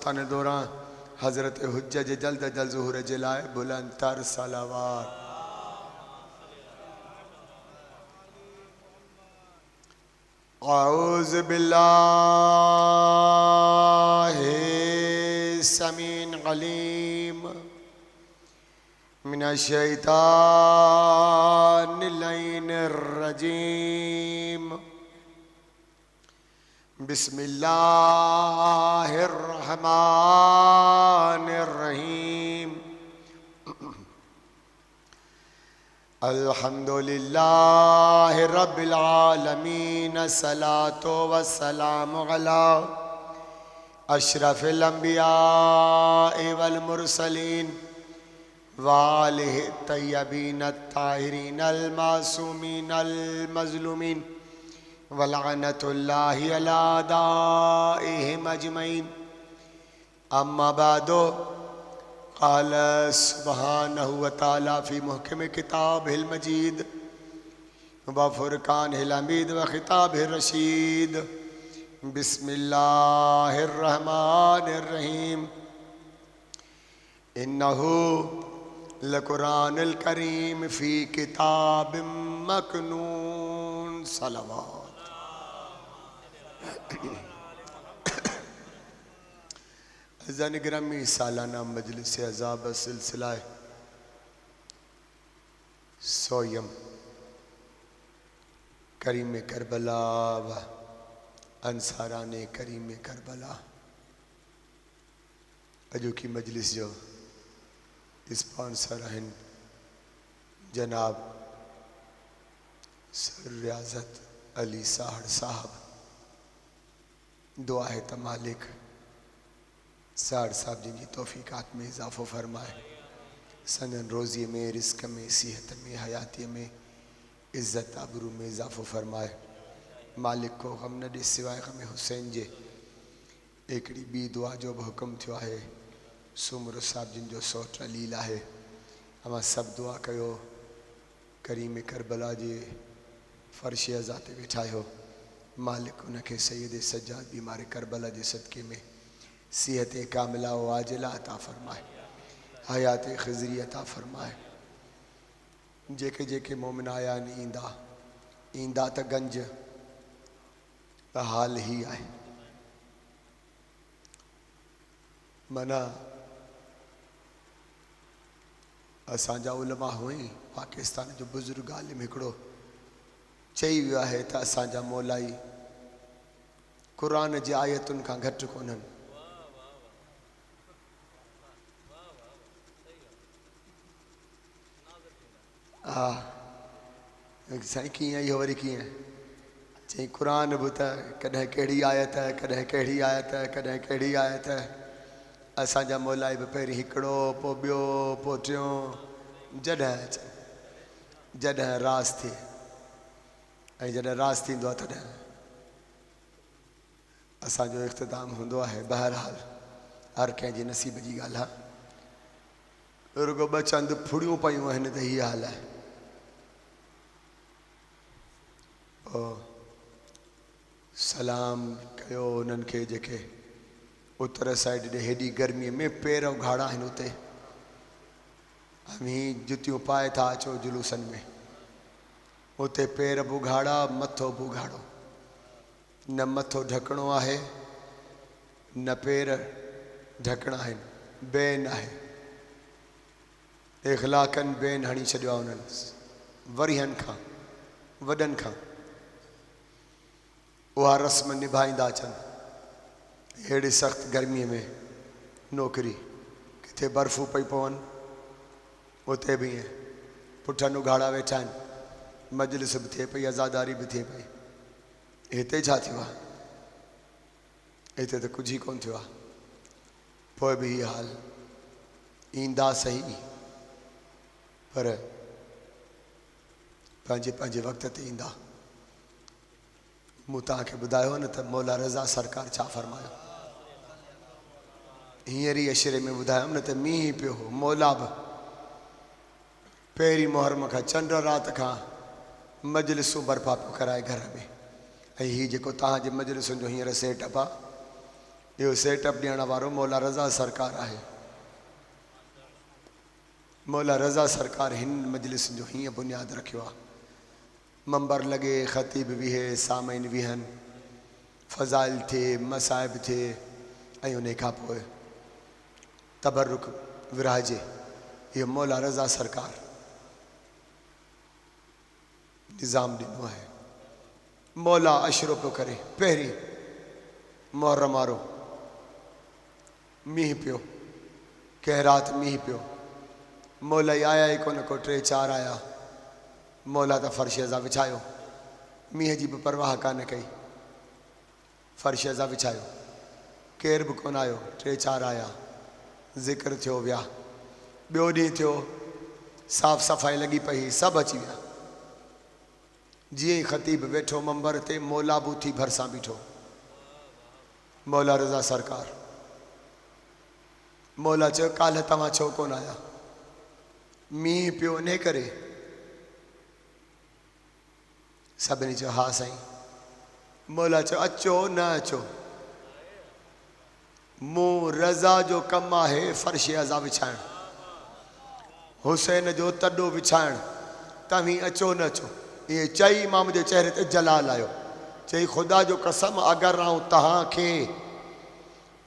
आस्थान दौरान हजरत हुज्जत जल्द जल्द ज़ुहूर जलाए बुलंद तर सलावात। औज़ु बिल्लाहि समीन अलीम मिनश्शैतानिर रजीम। बिस्मिल्लाहिर्रहमानिर्रहीम। अल्हम्दुलिल्लाहि रब्बिल आलमीन। सलातो वस्सलामु अला अशरफिल अंबिया वल मुरसलीन वालिहि तय्यबीन ताहिरीन अल मासूमीन अल मज़लूमीन वलअनतुल्लाहि अला दाइहिम अजमईन। अम्मा बादो क़ाल सुब्हानहु व तआला फ़ी मुहकम किताबिहिल मजीद व फ़ुरक़ानिहिल हमीद व ख़िताबिहिर रशीद। बिस्मिल्लाहिर्रहमानिर्रहीम। इन्नहु लकुरानुल करीम फ़ी किताबिम मकनून। सलावत। अज़ान ग्रामी सालाना मजलिस अज़ाब सिलसिला सोयम करीम करबला व अंसारान करीम करबला। अजो की मजलिस जो स्पॉन्सर हैं जनाब सर रियाज़त अली साहड़ साहब। दुआ है त मालिक साहड़ साहब जिन जी तौफ़ीक़ात में इजाफ़ो फरमाए, संदन रोज़ी में, रिस्क में, सेहत में, हयाती में, इज़्ज़त आबरू में इजाफ़ो फरमाए। मालिक को गम न ॾे सिवाय गम हुसैन जे। हिकिड़ी ॿी दुआ जो बि हुकुम थियो आहे। सुमर साहब जिन जो सौट अलील आहे। अमां सभु दुआ कयो करीम करबला जे फ़र्श अज़ा ते वेठा आहियो। मालिक उनखे सैयद सज्जाद बीमार करबला जे सदक़े में सेहत कामिला व आजिला अता फ़रमाए, हयात ख़िज़री अता फ़रमाए। जेके जेके मोमिन आया आहिनि ईंदा ईंदा त गंज त हाल ही आहे। माना असांजा उलमा हुई पाकिस्तान जो बुज़ुर्ग आलिम हिकिड़ो चई वियो आहे त असांजा मौलाई क़ुरान जी आयतुनि खां घटि कोन्हनि। हा साईं कीअं इहो वरी कीअं चई क़ुरान बि त कॾहिं कहिड़ी आयत कॾहिं कहिड़ी आयत कॾहिं कहिड़ी आयत। असांजा मौलाई बि पहिरीं हिकिड़ो पोइ ॿियो पोइ टियों जॾहिं रास थिए ऐं जॾहिं रास थींदो आहे तॾहिं असांजो इख़्तिताम हूंदो आहे। बहरहाल हर कंहिंजी नसीब जी ॻाल्हि आहे। रुगो ॿ चंद फुड़ियूं पयूं आहिनि त हीअ हाल आहे। सलाम कयो उन्हनि खे जेके उत्तर साइड ॾे हेॾी गर्मीअ में पेर उघाड़ा आहिनि। उते अमी जुतियूं पाए था अचो जुलूसनि में, उते पेर बि उघाड़ा मथो बि उघाड़ो। न मथो ढकणो आहे न पेर ढकणा आहिनि। बैन आहे इख़लाक़नि बैन हणी छॾियो आहे उन्हनि वरिहनि खां वॾनि खां। उहा रस्म निभाईंदा अचनि। अहिड़ी सख़्त गर्मीअ में नौकिरी किथे बर्फ़ूं पई पवनि उते बि ईअं पुठनि उघाड़ा वेठा आहिनि। मजलिस बि थिए पई अज़ादारी बि थिए पई। हिते छा थियो आहे? हिते त कुझु ई कोन थियो आहे। पोइ बि हीअ हाल ईंदा सही पर पंहिंजे पंहिंजे वक़्त ते ईंदा। मूं तव्हांखे ॿुधायो न त मौला रज़ा सरकार छा फ़रमायो। हींअर ई अशरे में ॿुधायमि न त मींहुं पियो हो। मौला बि पहिरीं मुहर्रम खां चंड राति खां मजलिसूं बर्पा पियो कराए घर में। ऐं हीअ जेको तव्हांजे मजलिसुनि जो हींअर सेटअप आहे यो सेटअप ॾियण वारो मौला रज़ा सरकार है। मौला रज़ा सरकार हिन मजलिस जो हीअं बुनियाद रखियो आहे। मंबर लगे, ख़तीब विहे, सामईन विहन, फ़ज़ाइल थे, मसाइब थे, ऐं उन खां पोइ तबरुक विराजे। ये मौला रज़ा सरकार निज़ाम ॾिनो आहे। मौला अशरो पियो करे। पहिरीं मुहर्रम वारो मींहुं पियो, कंहिं राति मींहुं पियो, मौला ई आया ई कोन को, 3-4 आया, मौला त फ़र्श अज़ा विछायो, मींहं जी बि परवाह कान कई, फ़र्श अज़ा विछायो, केर बि कोन आयो, 3-4 आया, ज़िक्र थियो, विया। ॿियो ॾींहुं थियो, साफ़ सफ़ाई लॻी पई, सभु अची विया। जीअं ई ख़तीब वेठो मंबर ते, मौला बि उथी भरिसां बीठो। मौला रज़ा सरकार। मौला चयो, काल्ह तव्हां छो कोन आया? मींहुं पियो इन करे? सभिनी चयो, हा साईं। मौला चयो, अचो न अचो, मूं रज़ा जो कमु आहे फ़र्श अज़ा विछाइण, हुसैन जो तॾो विछाइण, तव्हीं अचो न अचो। इहे चई इमाम जे चेहरे ते जलाल आयो। चई, ख़ुदा जो कसम, अगरि आऊं तव्हांखे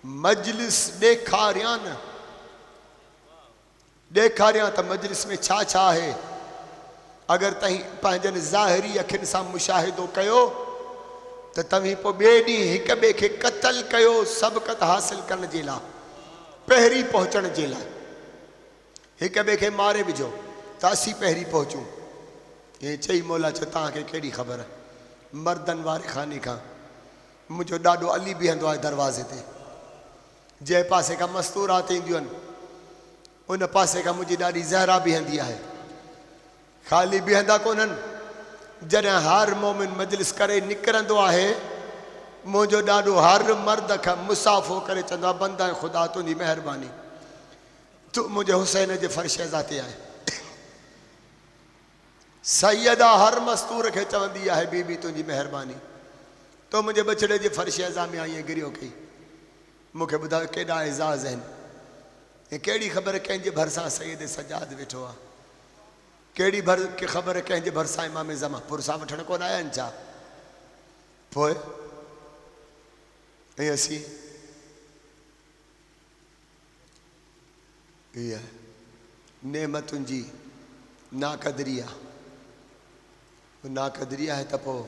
मजलिस ॾेखारियां न, ॾेखारियां त मजलिस में छा छा आहे, अगरि तव्हीं पंहिंजनि ज़ाहिरी अखियुनि सां मुशाहिदो कयो त तव्हीं पोइ ॿिए ॾींहुं हिक ॿिए खे क़तल कयो, सबक़त हासिल करण जे लाइ, पहिरीं पहुचण जे लाइ। हिक ॿिए खे मारे विझो त असीं पहिरीं पहुचूं। हे चई मौला चयो, तव्हांखे कहिड़ी ख़बर? मर्दनि वारे खाने खां मुंहिंजो ॾाढो अली बीहंदो आहे दरवाज़े ते, जंहिं पासे खां मस्तूरात ईंदियूं आहिनि उन पासे खां मुंहिंजी ॾाढी ज़हरा बीहंदी आहे। ख़ाली बीहंदा कोन्हनि, जॾहिं हर मोमिन मजलिस करे निकिरंदो आहे, मुंहिंजो ॾाढो हर मर्द खां मुसाफ़ो करे चवंदो आहे, बंदा ख़ुदा तुंहिंजी महिरबानी, तूं मुंहिंजे हुसैन जे फ़र्श अज़ा ते आहे। सैयदा हर मस्तूर खे चवंदी आहे, बीबी तुंहिंजी महिरबानी, तो मुंहिंजे बछड़े जे फ़र्श अज़ा में आई गिरियो कई। मूंखे ॿुधायो केॾा एज़ाज़ आहिनि। ऐं कहिड़ी ख़बर कंहिंजे भरिसां सैयद सजाद वेठो आहे? कहिड़ी ख़बर कंहिंजे भरिसां इमाम ज़मा पुरसा वठण कोन आया आहिनि छा? पोइ ऐं असीं इहा नेमतुनि जी नाक़दरी आहे। नाक़दरी आहे त पोइ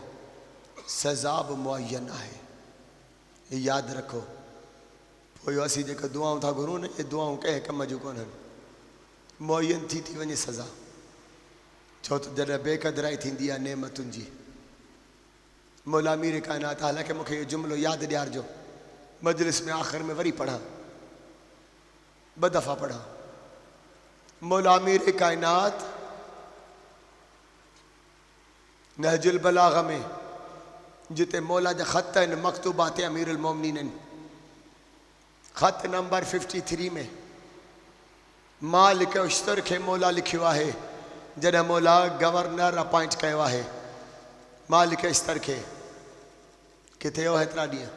सज़ा बि मुअयन आहे। यादि रखो, पोइ असीं जेके दुआऊं था घुरूं न, इहे दुआऊं कंहिं कम जूं कोन्हनि, मुअयन थी वञे सज़ा। छो त जॾहिं बेक़दराई थींदी आहे नेमतुनि जी। मौला मीर काइनात, हालांकि मूंखे इहो जुमिलो यादि ॾियारिजो, मजलिस में आख़िर में वरी पढ़ां, 2 दफ़ा पढ़ां। मौला मीर काइनात नहजुल बलाग़ में, जिते मौला जा ख़त आहिनि, मकतूबात अमीरुल मोमिनीन आहिनि, ख़त नंबर 53 में मालिक उश्तर खे मौला लिखियो आहे। जॾहिं मौला गवर्नर अपॉइंट कयो आहे मालिक उश्तर खे, किथे हो हेतिरा ॾींहं?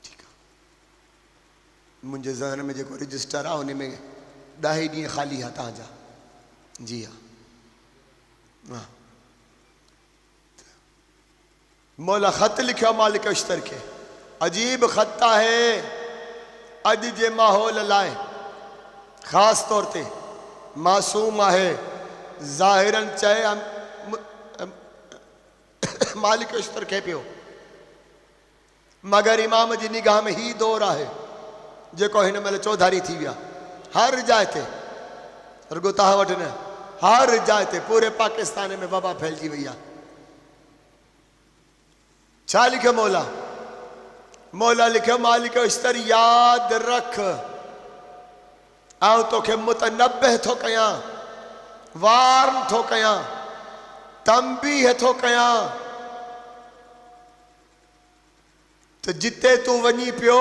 ठीकु आहे, मुंहिंजे ज़हन में जेको रजिस्टर आहे उन में 10 ॾींहं ख़ाली आहे तव्हांजा। जी हा, मौला ख़त लिखियो मालिक उश्तर खे। अजीब ख़त आहे अॼु जे माहौल लाइ, ख़ासि तौर ते मासूम आहे। ज़ाहिरन चए मालिक उश्तर खे पियो, मगर इमाम जी निगाह में ही दौर आहे जेको हिन महिल चौधारी थी विया। हर जाइ ते, रुगो तव्हां वटि न, हर जाइ ते पूरे पाकिस्तान में वबा फैलिजी वई आहे। छा लिखियो मौला? मौला लिखियो, मालिक उश्तर यादि रख, आउं तोखे मुतनब्बह थो कयां, वार्न थो कयां, तंबीह थो कयां त जिते तूं वञी पियो,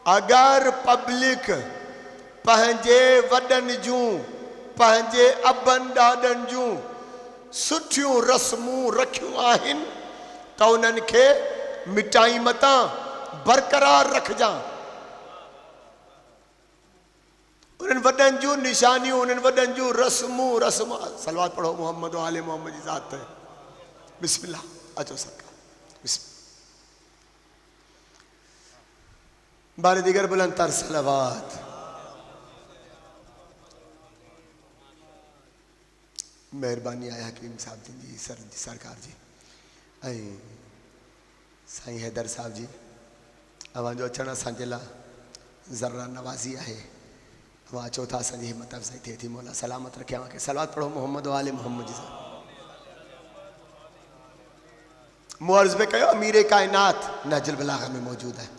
अगरि पब्लिक पंहिंजे वॾनि जूं, पंहिंजे अबनि ॾाॾनि जूं सुठियूं रस्मूं रखियूं आहिनि त उन्हनि खे मिटाई मतां, बरकरार रखजा। उन्हनि वॾनि जूं निशानियूं, उन्हनि वॾनि जूं रस्मूं सलवात पढ़ो मोहम्मद आले मोहम्मद जी ज़ात ते। बिस्मिल्लाह, अचो सरकार। बार दीगर बुलंद तर सलवात। मेहरबानी आया हकीम साहब जी सरकार जी ऐं साईं हैदर साहब जी, अवां जो अचण असांजे लाइ ज़र्रा नवाज़ी आहे। अवां अचो था, असांजी हिम्मत अफ़ज़ाई थिए थी। मौला सलामत रखे अवां खे। सलावत पढ़ो मोहम्मद आले मोहम्मद जी साहब। मूं अर्ज़ में कयो अमीर कायनात नहजुल बलागा में मौजूद है।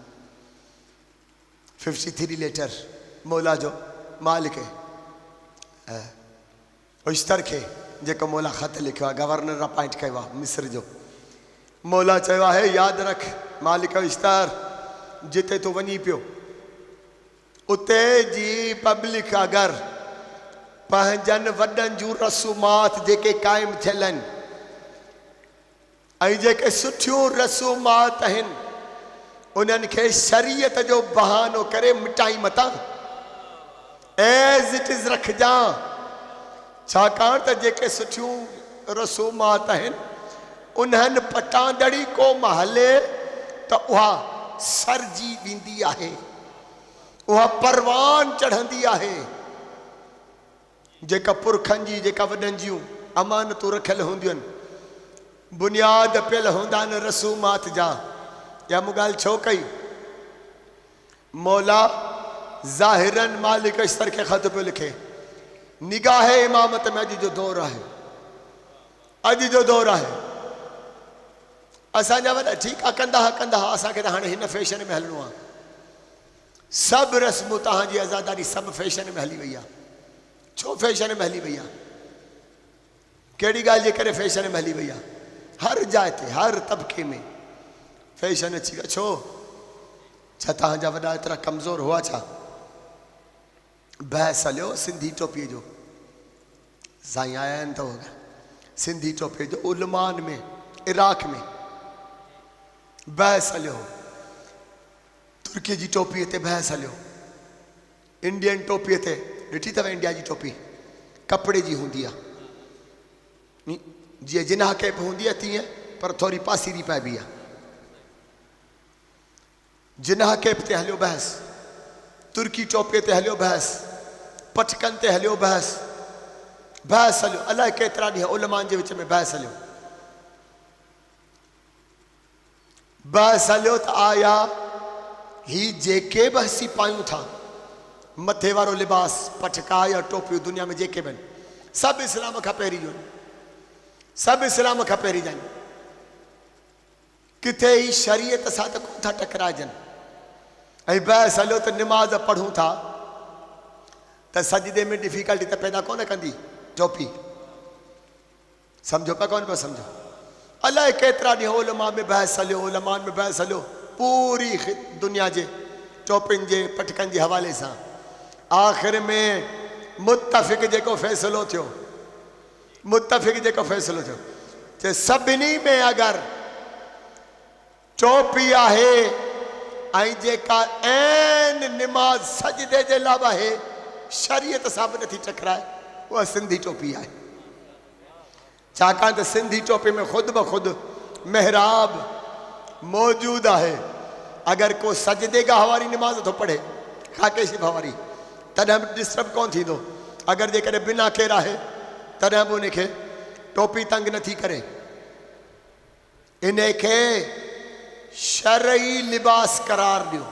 53 लेटर मौला जो मालिक उश्तर खे जेको मौला ख़त लिखियो आहे, गवर्नर अपॉइंट कयो आहे मिस्र जो। मौला चयो आहे यादि रख मालिक उश्तर, जिते तूं वञी पियो उते जी पब्लिक अगरि पंहिंजनि वॾनि जूं रसूमात जेके क़ाइमु थियल आहिनि ऐं जेके सुठियूं रसूमात आहिनि उन्हनि खे शरीयत जो बहानो करे मिटाई मता एज़ इट इज़ रखजा। छाकाणि त जेके सुठियूं रसूमात आहिनि उन्हनि पटांदड़ी को महले त उहा सरजी वेंदी आहे, उहा परवान चढ़ंदी आहे। जेका पुरखनि जी, जेका वॾनि जूं अमानतूं रखियल हूंदियूं आहिनि, बुनियाद पियल हूंदा आहिनि रसूमात जा। या मूं ॻाल्हि छो कई? मौला ज़ाहिरन मालिक अश्तर खे ख़त पियो लिखे, निगाह इमामत में अॼु जो दौर आहे, अॼु जो दौर आहे। असांजा वॾा ठीकु आहे कंदा हा, असांखे त हाणे हिन फैशन में हलणो आहे। सभु रस्मूं तव्हांजी आज़ादारी सभु फैशन में हली वई आहे। छो फैशन में हली वई आहे? कहिड़ी ॻाल्हि जे करे फैशन में हली वई आहे? हर जाइ ते, हर तबिके में फैशन अची विया। छा तव्हांजा वॾा एतिरा कमज़ोर हुआ छा? बहस हलियो सिंधी टोपीअ जो, साईं आया आहिनि त होगा सिंधी टोपीअ जो उलमान में इराक में बहस हलियो। तुर्की जी टोपीअ ते बहस हलियो, इंडियन टोपीअ ते। ॾिठी अथव इंडिया जी टोपी कपिड़े जी हूंदी आहे, जीअं जिनाह कैप हूंदी आहे तीअं, पर थोरी पासीरी पाइबी आहे। जिनाह कैप ते हलियो बहस, तुर्की टोपीअ ते हलियो बहस, पटकनि ते हलियो बहस हलियो। अलाए केतिरा ॾींहं उलमान जे विच में बहस हलियो। बहस हलियो त आया ही जेके बि असीं पायूं था मथे वारो लिबास, पटका या टोपियूं, दुनिया में जेके बि आहिनि सभु इस्लाम खां पहिरीं जो, सभु इस्लाम खां पहिरीं जा आहिनि। किथे ई शरीयत सां त कोन था टकराइजनि। ऐं बहस हलियो त निमाज़ पढ़ूं था त सजदे में डिफिकल्टी त पैदा कोन कंदी टोपी। सम्झो पिया कोन पिया सम्झो? अलाए केतिरा ॾींहं उलमा में बहस हलियो, उलमान में बहस हलियो, पूरी दुनिया जे टोपियुनि जे पटकनि जे हवाले सां। आख़िर में मुत्तफ़िक़ जेको फ़ैसिलो थियो, त सभिनी में अगरि टोपी आहे ऐं जेका ऐन निमाज़ सजदे जे लाइ आहे, शरीयत सां बि नथी टकराए, उहा सिंधी टोपी आहे। छाकाणि त सिंधी टोपी में ख़ुदि ब ख़ुदि महराब मौजूदु आहे। अगरि को सजदे गाह वारी निमाज़ थो पढ़े, खाके शिफ़ा वारी, तॾहिं बि डिस्टर्ब कोन थींदो। अगरि जेकॾहिं बिना केरु आहे तॾहिं बि उनखे टोपी तंग नथी करे। इन खे शरई लिबास करार ॾियो।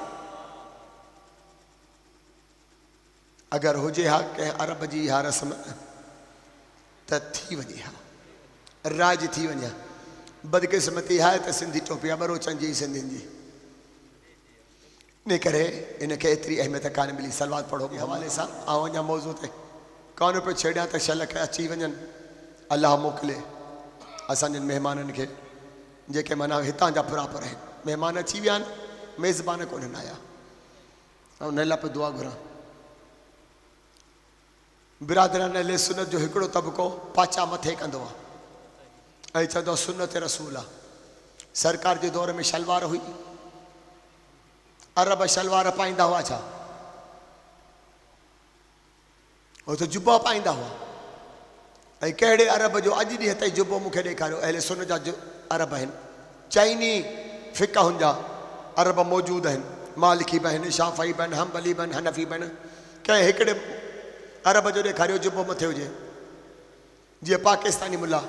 अगरि हुजे हा कंहिं अरब जी हा रस्म त थी वञे हा, राज थी वञे। बदकिस्मती आहे त सिंधी टोपी बरोचनि जी सिंधियुनि जी, इन करे इनखे एतिरी अहमियत कान मिली। सलवात पढ़ो के हवाले सां ऐं अञा मौज़ू ते कोन पियो छेड़ियां त शल खे अची वञनि। अलाह मोकिले असांजनि महिमाननि खे जेके माना हितां जा प्रॉपर आहिनि। महिमान अची विया आहिनि, मेज़बान कोन्हनि आया, ऐं उन लाइ पियो दुआ घुरां। बिरादरान अहले सुन्नत जो हिकिड़ो तबिको पाचा मथे कंदो आहे ऐं चवंदो सुन्नत रसूल आहे। सरकार जे दौर में शलवार हुई, अरब शलवार पाईंदा हुआ छा? वो तो जुब्बा पाईंदा हुआ। ऐं कहिड़े अरब जो अॼु ॾींहं ताईं जुब्बो मूंखे ॾेखारियो अहले सुन जा जो अरब आहिनि, चइनी फ़िक़हुनि जा अरब मौजूदु आहिनि, मालिकी बि आहिनि, शाफ़ई बि आहिनि, हम्बली बि आहिनि, हनफ़ी बि आहिनि। कंहिं हिकिड़े अरब जो ॾेखारियो जुब्बो मथे हुजे। जीअं पाकिस्तानी मुला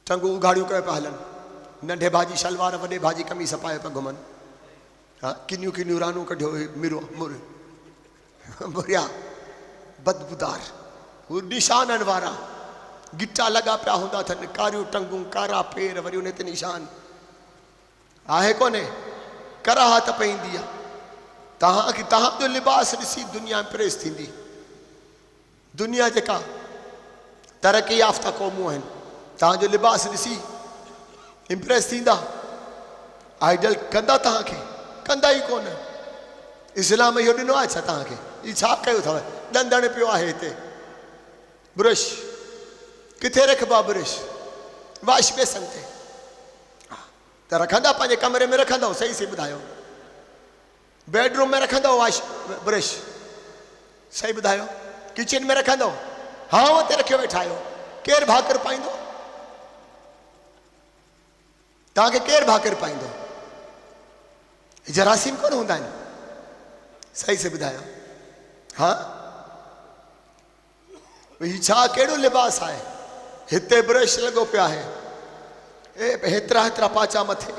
टंगू उघाड़ियूं कयो पिया हलनि, नंढे भाॼी शलवार वॾे भाॼी कमीस पाए पिया घुमनि। हा, किनियूं किनियूं रानूं कढियो मिरो मुर मुरिया बदबूदार, हू निशाननि वारा गिटा लॻा पिया हूंदा अथनि, कारियूं टंगूं, कारा पेर, वरी उन ते निशान आहे कोन्हे। कराहत पवंदी आहे। तव्हांजो लिबास ॾिसी दुनिया इम्प्रेस थींदी। दुनिया जेका तरक़ी याफ़्ता क़ौमूं आहिनि, तव्हांजो लिबास ॾिसी इम्प्रेस थींदा। आइडल कंदा तव्हांखे? कंदा ई कोन। इस्लाम इहो ॾिनो आहे छा तव्हांखे? हीउ छा कयो अथव? ॾंदण पियो आहे हिते, ब्रश किथे रखबो आहे? ब्रश वाश बेसन ते त रखंदा, पंहिंजे कमरे में रखंदव? सही सही ॿुधायो। बेडरूम में रखंदव वाश ब्रश? सही ॿुधायो। किचन में रखंदव? हाँ, उते रखियो वेठा आहियो। केरु भाकर पाईंदो? तव्हांखे केरु भाकर पाईंदो? जरासीम कोन हूंदा आहिनि? सही से ॿुधायो। हाँ, हीउ छा कहिड़ो लिबास आहे? हिते ब्रश लॻो पियो आहे, हेतिरा हेतिरा पाचा मथे,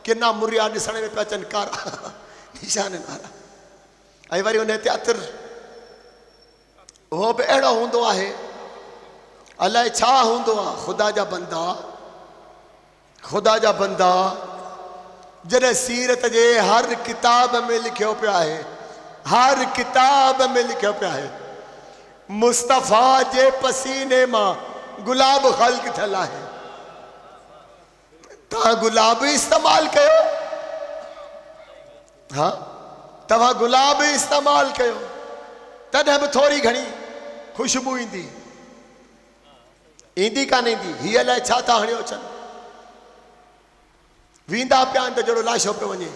किना मुरिया ॾिसण में पिया अचनि, कारा निशाननि वारा। ऐं वरी उन ते अतर, उहो बि अहिड़ो हूंदो आहे, अलाए छा हूंदो आहे। ख़ुदा जा बंदा, ख़ुदा जा बंदा, जॾहिं सीरत जे हर किताब में लिखियो पियो आहे, हर किताब में लिखियो पियो आहे, मुस्तफ़ा जे पसीने मां गुलाब ख़ल्क़ थियल आहे। तव्हां गुलाब इस्तेमालु कयो। हाँ, तव्हां गुलाब इस्तेमालु कयो, तॾहिं बि थोरी घणी ख़ुशबू ईंदी। ईंदी कान ईंदी? हीअ अलाए छा था हणियो अचनि। वींदा पिया आहिनि त जहिड़ो लाशो पियो वञे।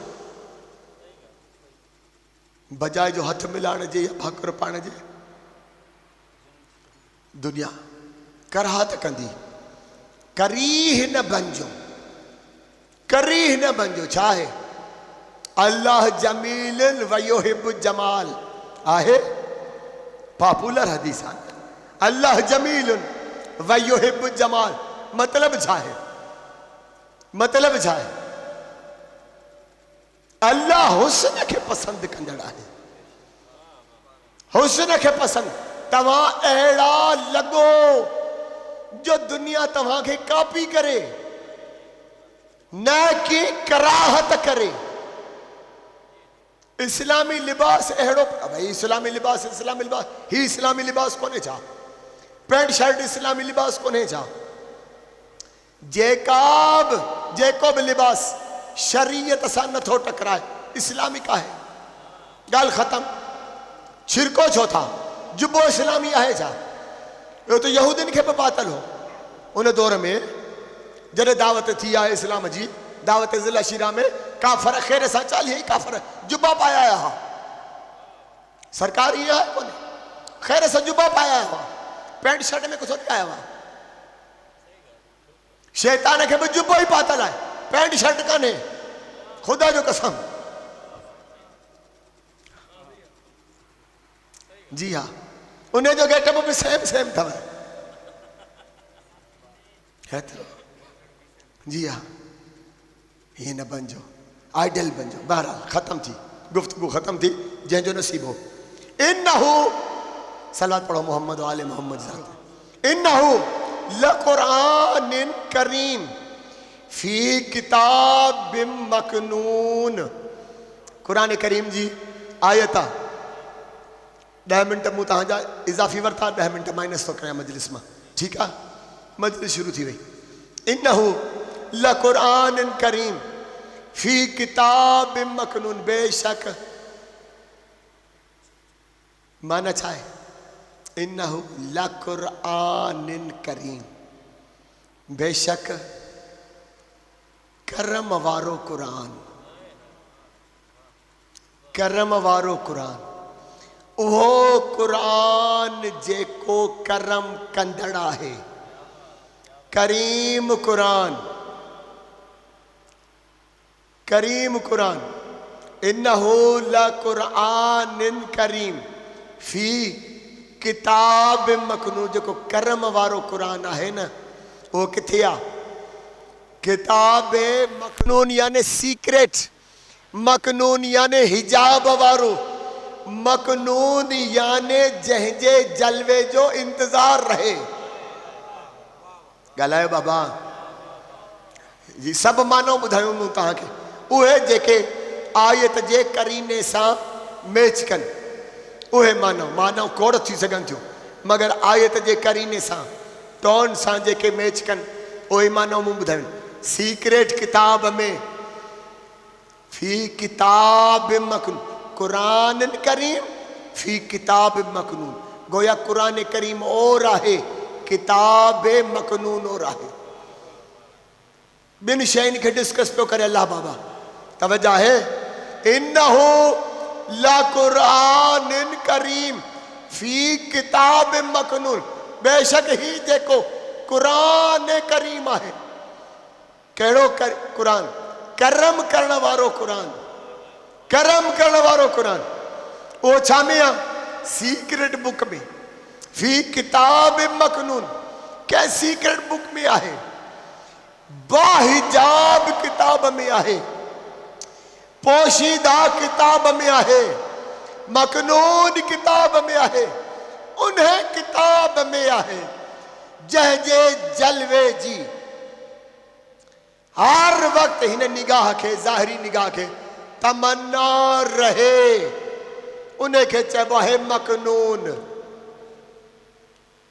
बजाए जो हथ मिलाइण जे या भाकुर पाइण जे, दुनिया कराहत कंदी। करीह न बणिजो, करीह न बणिजो। छा आहे? अल्लाह जमील व युहिब्बु जमाल आहे, पॉपुलर हदीस आहे। अल्लाह जमील व युहिब्बु जमाल मतलब छा आहे? मतलब छा आहे? अल्लाह हुस्न खे पसंदि कंदड़ आहे। हुस्न खे पसंदि। तव्हां अहिड़ा लॻो जो दुनिया तव्हांखे कॉपी करे, न कि कराहत करे। इस्लामी लिबास अहिड़ो, भाई इस्लामी लिबास, इस्लामी लिबास, ही इस्लामी लिबास कोन्हे छा? पैंट शर्ट इस्लामी लिबास कोन्हे छा? जेको बि लिबास शरीयत सां नथो टकराए, इस्लामिक आहे। ॻाल्हि ख़तम। छिरको छो था? जुब्बो इस्लामी आहे छा? इहो त यहूदियुनि खे बि बातल हो। उन दौर में जॾहिं दावत थी आहे इस्लाम जी, दावत ज़िला शीरा में काफ़र ख़ैर सां 40 काफ़र जुब्बा पाया आया हुआ। सरकार इहा आहे कोन्हे, ख़ैर सां जुब्बा पाया आया हुआ, पैंट शर्ट में कुझु आया हुआ। शैतान खे बि जुब्बो ई पातल आहे, पैंट शर्ट कान्हे। ख़ुदा जो कसम। जी हाँ, उन जो गेटअप बि सेम सेम अथव। जी हाँ, ये न बणिजो, आइडल बणिजो। बहरहाल ख़त्म थी गुफ्तगू, ख़त्म थी। जंहिंजो नसीब हो। इन्नहु, सलात पढ़ो मोहम्मद आले मोहम्मद साहब। इन्नहु लकुरानिन करीम फी किताब मकनून। कुरान करीम जी आयत 10 मिनट मूं तव्हांजा इज़ाफ़ी वरिता, 10 मिनट माइनस थो कयां मजलिस मां। ठीकु आहे, मजलिस शुरू थी वई। इन्नहु लकुरानिन करीम फी किताब मकनून। बेशक, माना छा आहे? इन्नहु लकुरानिन करीम, बेशक करम वारो क़ुरान। करम वारो कुरान, वो कुरान जेको करम कंदड़ है। करीम कुरान, करीम कुरान। इन्नहु लकुरआन करीम फी किताब मकनून। जेको करम वारो कुरान है न, वो किथे आ? किताब मकनून यानी सीक्रेट, मकनून यानी हिजाब वारो, मकनून यानी जंहिंजे जलवे जो इंतजार रहे। ॻाल्हायो बाबा जी, सब मानो ॿुधायूं मूं तव्हांखे। उहे जेके आयत जे करीने सां मैच कनि, उहे मानो खोड़ थी सघनि थियूं, मगर आयत जे करीने सां टोन सां जेके मैच कनि, उहे मानो मूं ॿुधायूं। सीक्रेट किताब में, फी किताब मकनून, कुरान करीम फी किताब मकनून। गोया कुरान करीम और आहे, किताब मकनून और आहे। बिन शैन के डिस्कस पियो करे अल्लाह बाबा। तवज्जो है, इन्नहु लकुरआन करीम फी किताब मकनून। बेशक ही जेको कुरान करीम है, कहिड़ो कुरान? करम करण वारो कुरान, करम करण वारो कुरान। वो छा में आ? सीक्रेट बुक में। फी किताब मकनून, क्या सीक्रेट बुक में आहे? बाहिजाब किताब में आहे, पोशीदा किताब में आहे, मकनून किताब में आहे। उन्हें किताब में आहे जंहिंजे जलवे जी हर वक्त हिन निगाह के, ज़ाहिरी निगाह के तमन्ना रहे, उन्हें के चइबो आहे मकनून।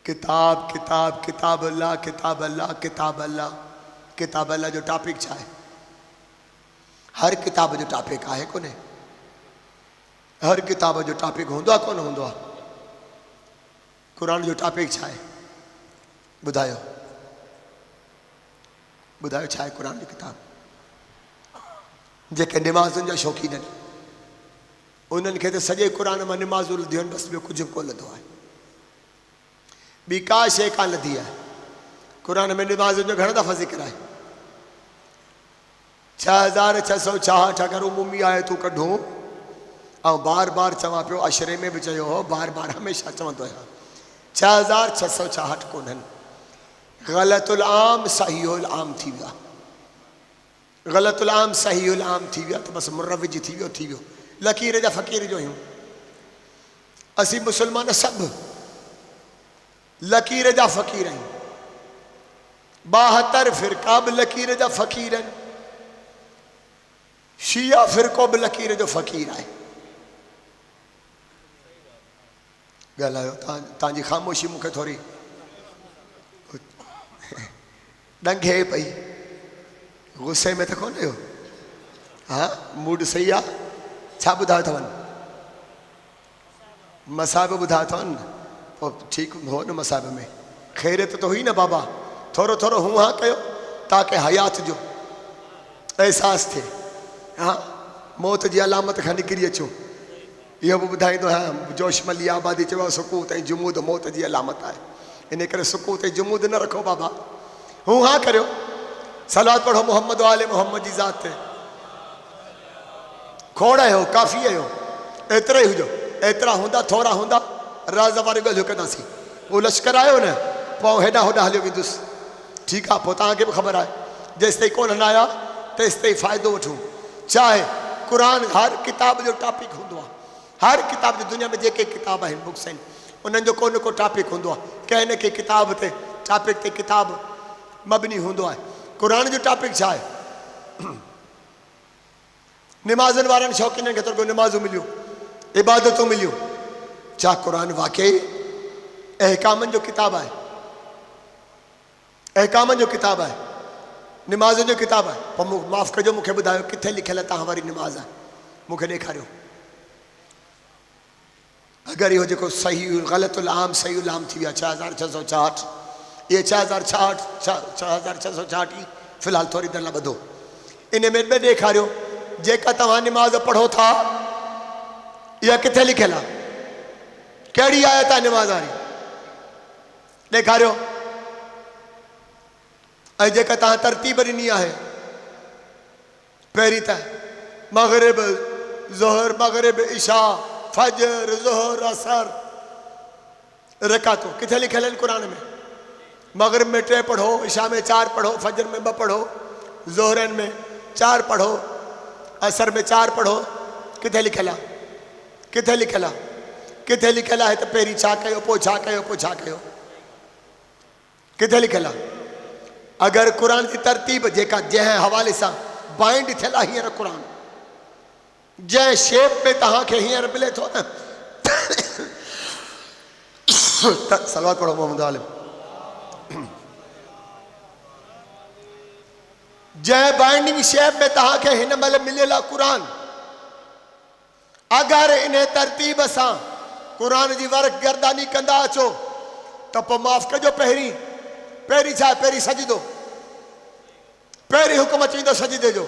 किताब किताब किताब अल्लाह, किताब अल्लाह, किताब अल्लाह। किताब अल्लाह जो टॉपिक छा है? हर किताब जो टॉपिक आहे कोने? हर किताब जो टॉपिक होंदो आहे कोन होंदो आहे? कुरान जो टॉपिक छा है? ॿुधायो ॿुधायो छा आहे कुरान जी किताब? जेके निमाज़ुनि जा शौक़ीन आहिनि, उन्हनि खे त सॼे कुरान मां निमाज़ूं लधियूं आहिनि, बसि ॿियो कुझु कोन लधो आहे। ॿी का शइ कान लधी आहे। कुरान में निमाज़ुनि जो घणा दफ़ा ज़िक्र आहे? 6666 अगर उमूमी आयतूं कढूं, ऐं बार बार चवां पियो, अशरे में बि चयो हो, बार बार हमेशह चवंदो आहियां, 6666 कोन्हनि। ग़लतुल आम सहीउल आम थी विया, ग़लतुल आम सहीउल आम थी विया, तो बस मुरविज थी वियो, थी वियो। लकीर जा फ़क़ीर जो आहियूं असीं मुसलमान, सभु लकीर जा फ़क़ीर आहियूं। 72 फ़िरका बि लकीर जा फ़क़ीर आहिनि। शिया फ़िरको बि लकीर जो फ़क़ीर आहे। ॻाल्हायो, तव्हांजी ख़ामोशी मूंखे थोरी ॾंगे पई। गुस्से में त कोन आहियो? हा, मूड सही आहे। छा ॿुधायो अथवनि? मसाइब ॿुधायो अथवनि? पोइ ठीकु हो न, मसाइब में ख़ैरियत तो हुई न बाबा। थोरो थोरो हूं हा कयो ताकि हयात जो एहसास थिए। हाँ, मौत जी अलामत खां निकिरी अचो। इहो बि ॿुधाईंदो आहियां, जोशमली आबादी चयो सुकूत ऐं जुमूद मौत जी अलामत आहे। इन करे सुकूत ऐं जुमूद न रखो बाबा, हूं हा करियो। सलात पढ़ो मोहम्मद वाले मोहम्मद जी ज़ात ते। खोड़ आहियो, काफ़ी आहियो, एतिरा ई हुजो। एतिरा हूंदा, थोरा हूंदा, राज़ वारी ॻाल्हियूं कंदासीं। उहो लश्कर आयो न, पोइ हेॾां होॾां हलियो वेंदुसि। ठीकु आहे, पोइ तव्हांखे बि ख़बर आहे, जेसि ताईं कोन हलाया तेसि ताईं फ़ाइदो वठूं। चाहे कुरान हर किताब जो टॉपिक हूंदो आहे। हर किताब जो, दुनिया में जेके किताब आहिनि, बुक्स आहिनि, उन्हनि जो को न को टॉपिक हूंदो आहे। कंहिं न कंहिं किताब ते, टॉपिक ते किताब मबनी हूंदो आहे। कुरान जो टॉपिक छा आहे? निमाज़नि वारनि शौक़ीननि खे तो निमाज़ूं मिलियूं, इबादतूं मिलियूं। छा कुरान वाकई अहकामनि जो किताब आहे? अहकामनि जो किताब आहे, निमाज़ जो किताब आहे। पोइ माफ़ कजो, मूंखे ॿुधायो किथे लिखियल तव्हां वारी निमाज़ आहे? मूंखे ॾेखारियो। अगरि इहो जेको सही ग़लतुल आम सहीउल आम थी विया 6666, ये 6666 ई फ़िलहाल थोरी देर लाइ ॿधो। इन में ॾेखारियो जेका तव्हां निमाज़ पढ़ो था, यह किथे लिखियल आहे? कहिड़ी आयत आहे नमाज़ वारी? ॾेखारियो। ऐं जेका तव्हां तरतीब ॾिनी आहे, पहिरीं त मग़रिब ज़ोहर मग़रिब इशा फजर ज़ोहर असर रकातूं किथे लिखियल आहिनि क़ुर में? मग़रिब में 3 पढ़ो, इशा में 4 पढ़ो, फजर में 2 पढ़ो, ज़ोहरनि में 4 पढ़ो, असर में 4 पढ़ो। किथे लिखियल आहे? किथे लिखियल आहे? किथे लिखियल आहे त पहिरीं छा कयो, पोइ छा कयो, पोइ छा कयो? किथे लिखियल आहे? अगरि क़ुर जी तरतीब जेका जंहिं हवाले सां बाइंड थियल आहे हींअर क़ुर, जंहिं शेप में तव्हांखे हींअर मिले थो न, सलवात पढ़ो मोहम्मद आलिम। जंहिं बाइंडिंग शेप में तव्हांखे हिन महिल मिलियल आहे क़ुर, अगरि इन तरतीब सां क़ुर जी वर्क गर्दानी कंदा अचो त पोइ माफ़ कजो, पहिरीं छा? पहिरीं सजदो, पहिरीं हुकुम अची वेंदो सजदे जो,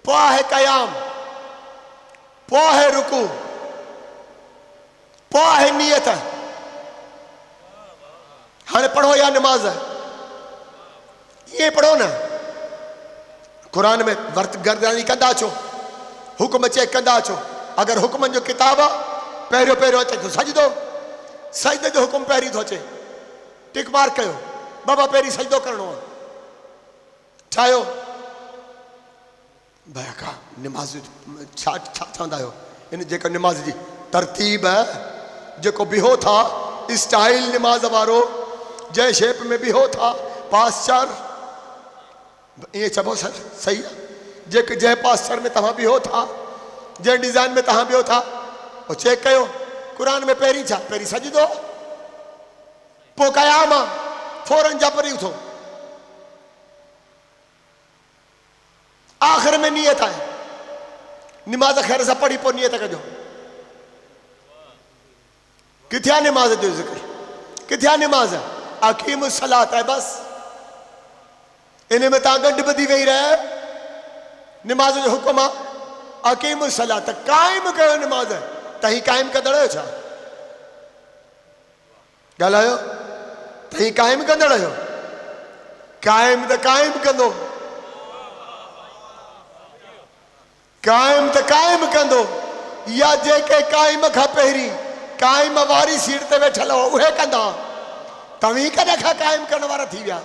पोइ आहे क़याम, पोइ आहे रुकू, पोइ आहे नियत। हाणे पढ़ो या नमाज, ये पढ़ो न। क़ुर में वर्त गर्दानी कंदा अचो, हुकुम चेक कंदा अचो। अगरि हुकुमनि जो किताब आहे, पहिरियों अचे थो सजदो, सजदे जो हुकुम पहिरीं थो अचे, टिक मार्क कयो, बाबा पहिरीं सजदो करिणो आहे, ठाहियो। भया का नमाज छा चवंदा आहियो? इन जेका नमाज जी तरतीब आहे, जेको बिहो था स्टाइल नमाज वारो, जंहिं शेप में बिहो था, पास्चर, ईअं चबो सर सही आहे? जंहिं पास्चर में तव्हां बिहो था, जंहिं डिज़ाइन में तव्हां बिहो था, पोइ चेक कयो क़ुर में पहिरीं छा? पहिरीं सजदो, पोइ क़याम आहे, फौरन जबरी उथो, आख़िर में नियत आहे। नमाज ख़ैर सां पढ़ी पोइ नियत कजो। किथे आहे नमाज जो ज़िक्र? किथे आहे नमाज? अकीम सलात आहे बस। इन में तव्हां गंढ ॿधी वेही रहे, नमाज जो हुकुम आहे अकीम सलात, क़ाइम कयो नमाज। त ही क़ाइम कंदड़ आहियो छा? ॻाल्हायो, त ही क़ाइम कंदड़ आहियो? क़ाइम त क़ाइम कंदो, क़ाइम त क़ाइम कंदो, या जेके क़ाइम खां पहिरीं क़ाइम वारी सीट ते वेठल हो उहे कंदा। तव्हीं कॾहिं खां क़ाइम करण वारा थी विया?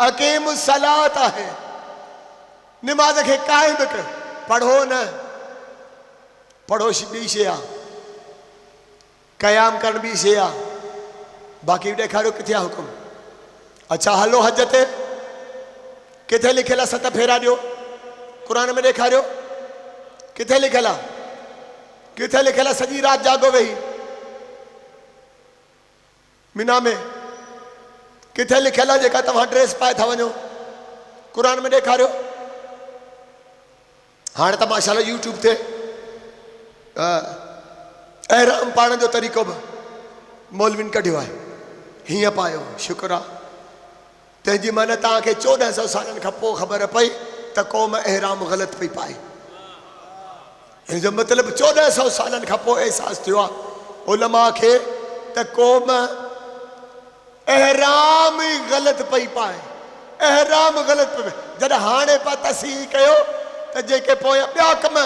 अकीम सलात आहे, नमाज खे क़ाइम कर। पढ़ो न, पढ़ो ॿी शइ आहे, क़याम करण ॿी शइ आहे। बाक़ी ॾेखारियो किथे आहे हुकुम? अच्छा हलो हज ते, किथे लिखियल आहे? 7 फेरा ॾियो, क़ुर में ॾेखारियो किथे लिखियल आहे? किथे लिखियल आहे? सॼी राति जागो वेही मिना में, किथे लिखियल आहे जेका तव्हां ड्रेस पाए था वञो? क़ुर में ॾेखारियो। हाणे त माशाल्लाह यूट्यूब ते एहराम पाइण जो तरीक़ो बि मौलविन कढियो आहे, हीअं पायो, शुक्र आहे। तंहिंजी माना तव्हांखे 1400 सालनि खां पोइ ख़बर पई त क़ौम एहराम ग़लति पई पाए। हिन जो मतिलबु 1400 सालनि खां पोइ अहसासु थियो आहे उलमा खे त क़ौम एहराम ई ग़लति पई पाए, एहराम ग़लति पई। जॾहिं हाणे पा तसीह कयो त जेके पोयां ॿिया कम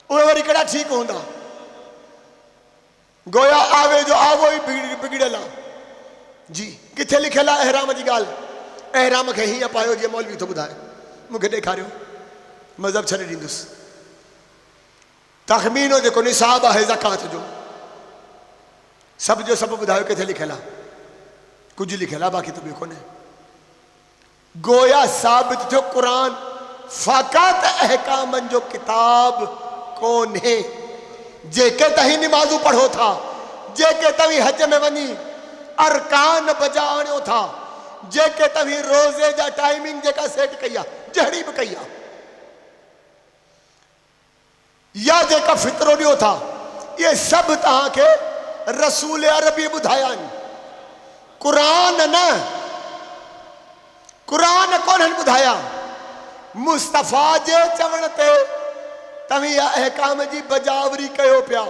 उहे वरी कहिड़ा ठीकु हूंदा? गोया आवे जो आवो ई बिगड़ियल आहे जी। किथे लिखियल आहे एहराम जी ॻाल्हि? एहराम खे हीअं पायो जीअं मौलवी थो ॿुधाए। मूंखे ॾेखारियो, मज़हब छॾे ॾींदुसि। तख़मीनो जेको निसाब आहे ज़कात जो, सभु जो सभु ॿुधायो किथे लिखियल आहे? कुझु लिखियल आहे, बाक़ी त ॿियो कोन्हे। गोया साबित थियो क़ुर फ़क़त अहकामनि जो किताब कोन्हे। जेके तव्हीं निमाज़ूं पढ़ो था, जेके तव्हीं हज में वञी अरकान बजा आणियो था, जेके तव्हीं रोज़े जा टाइमिंग जेका सेट कई आहे, जहिड़ी बि कई आहे, या जेका फितरो ॾियो था, ये सभु तव्हांखे रसूल अरबी ॿुधाया आहिनि। क़ुर न, क़ुर कोन्हनि ॿुधाया। मुस्तफ़ा जे चवण ते तव्हीं अहकाम जी बजावरी कयो पिया,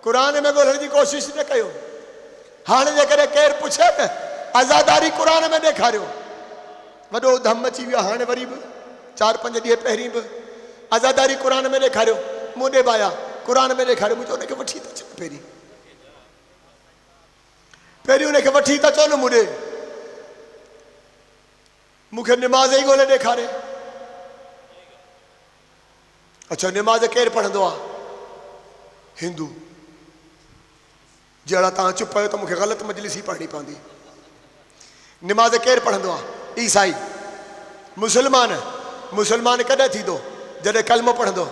कुरान में ॻोल्हण जी कोशिश न कयो। हाणे जेकॾहिं केरु पुछे न आज़ादारी कुरान में ॾेखारियो, वॾो धम अची वियो। हाणे वरी बि 4-5 ॾींहं पहिरीं बि आज़ादारी कुरान में ॾेखारियो, मूं ॾे बाया कुरान में ॾेखारियो। मुंहिंजो उनखे वठी त अचो, पहिरीं उनखे वठी त अचो न मूं ॾे। मूंखे निमाज़ ई ॻोल्हे ॾेखारे। अच्छा, निमाज़ केरु पढ़ंदो आहे? हिंदू। जहिड़ा तव्हां चुप आहियो त मूंखे ग़लति मजलिस ई पढ़णी पवंदी। निमाज़ केरु पढ़ंदो आहे? ईसाई। मुसलमान? मुसलमान कॾहिं थींदो? जॾहिं कलमो पढ़ंदो,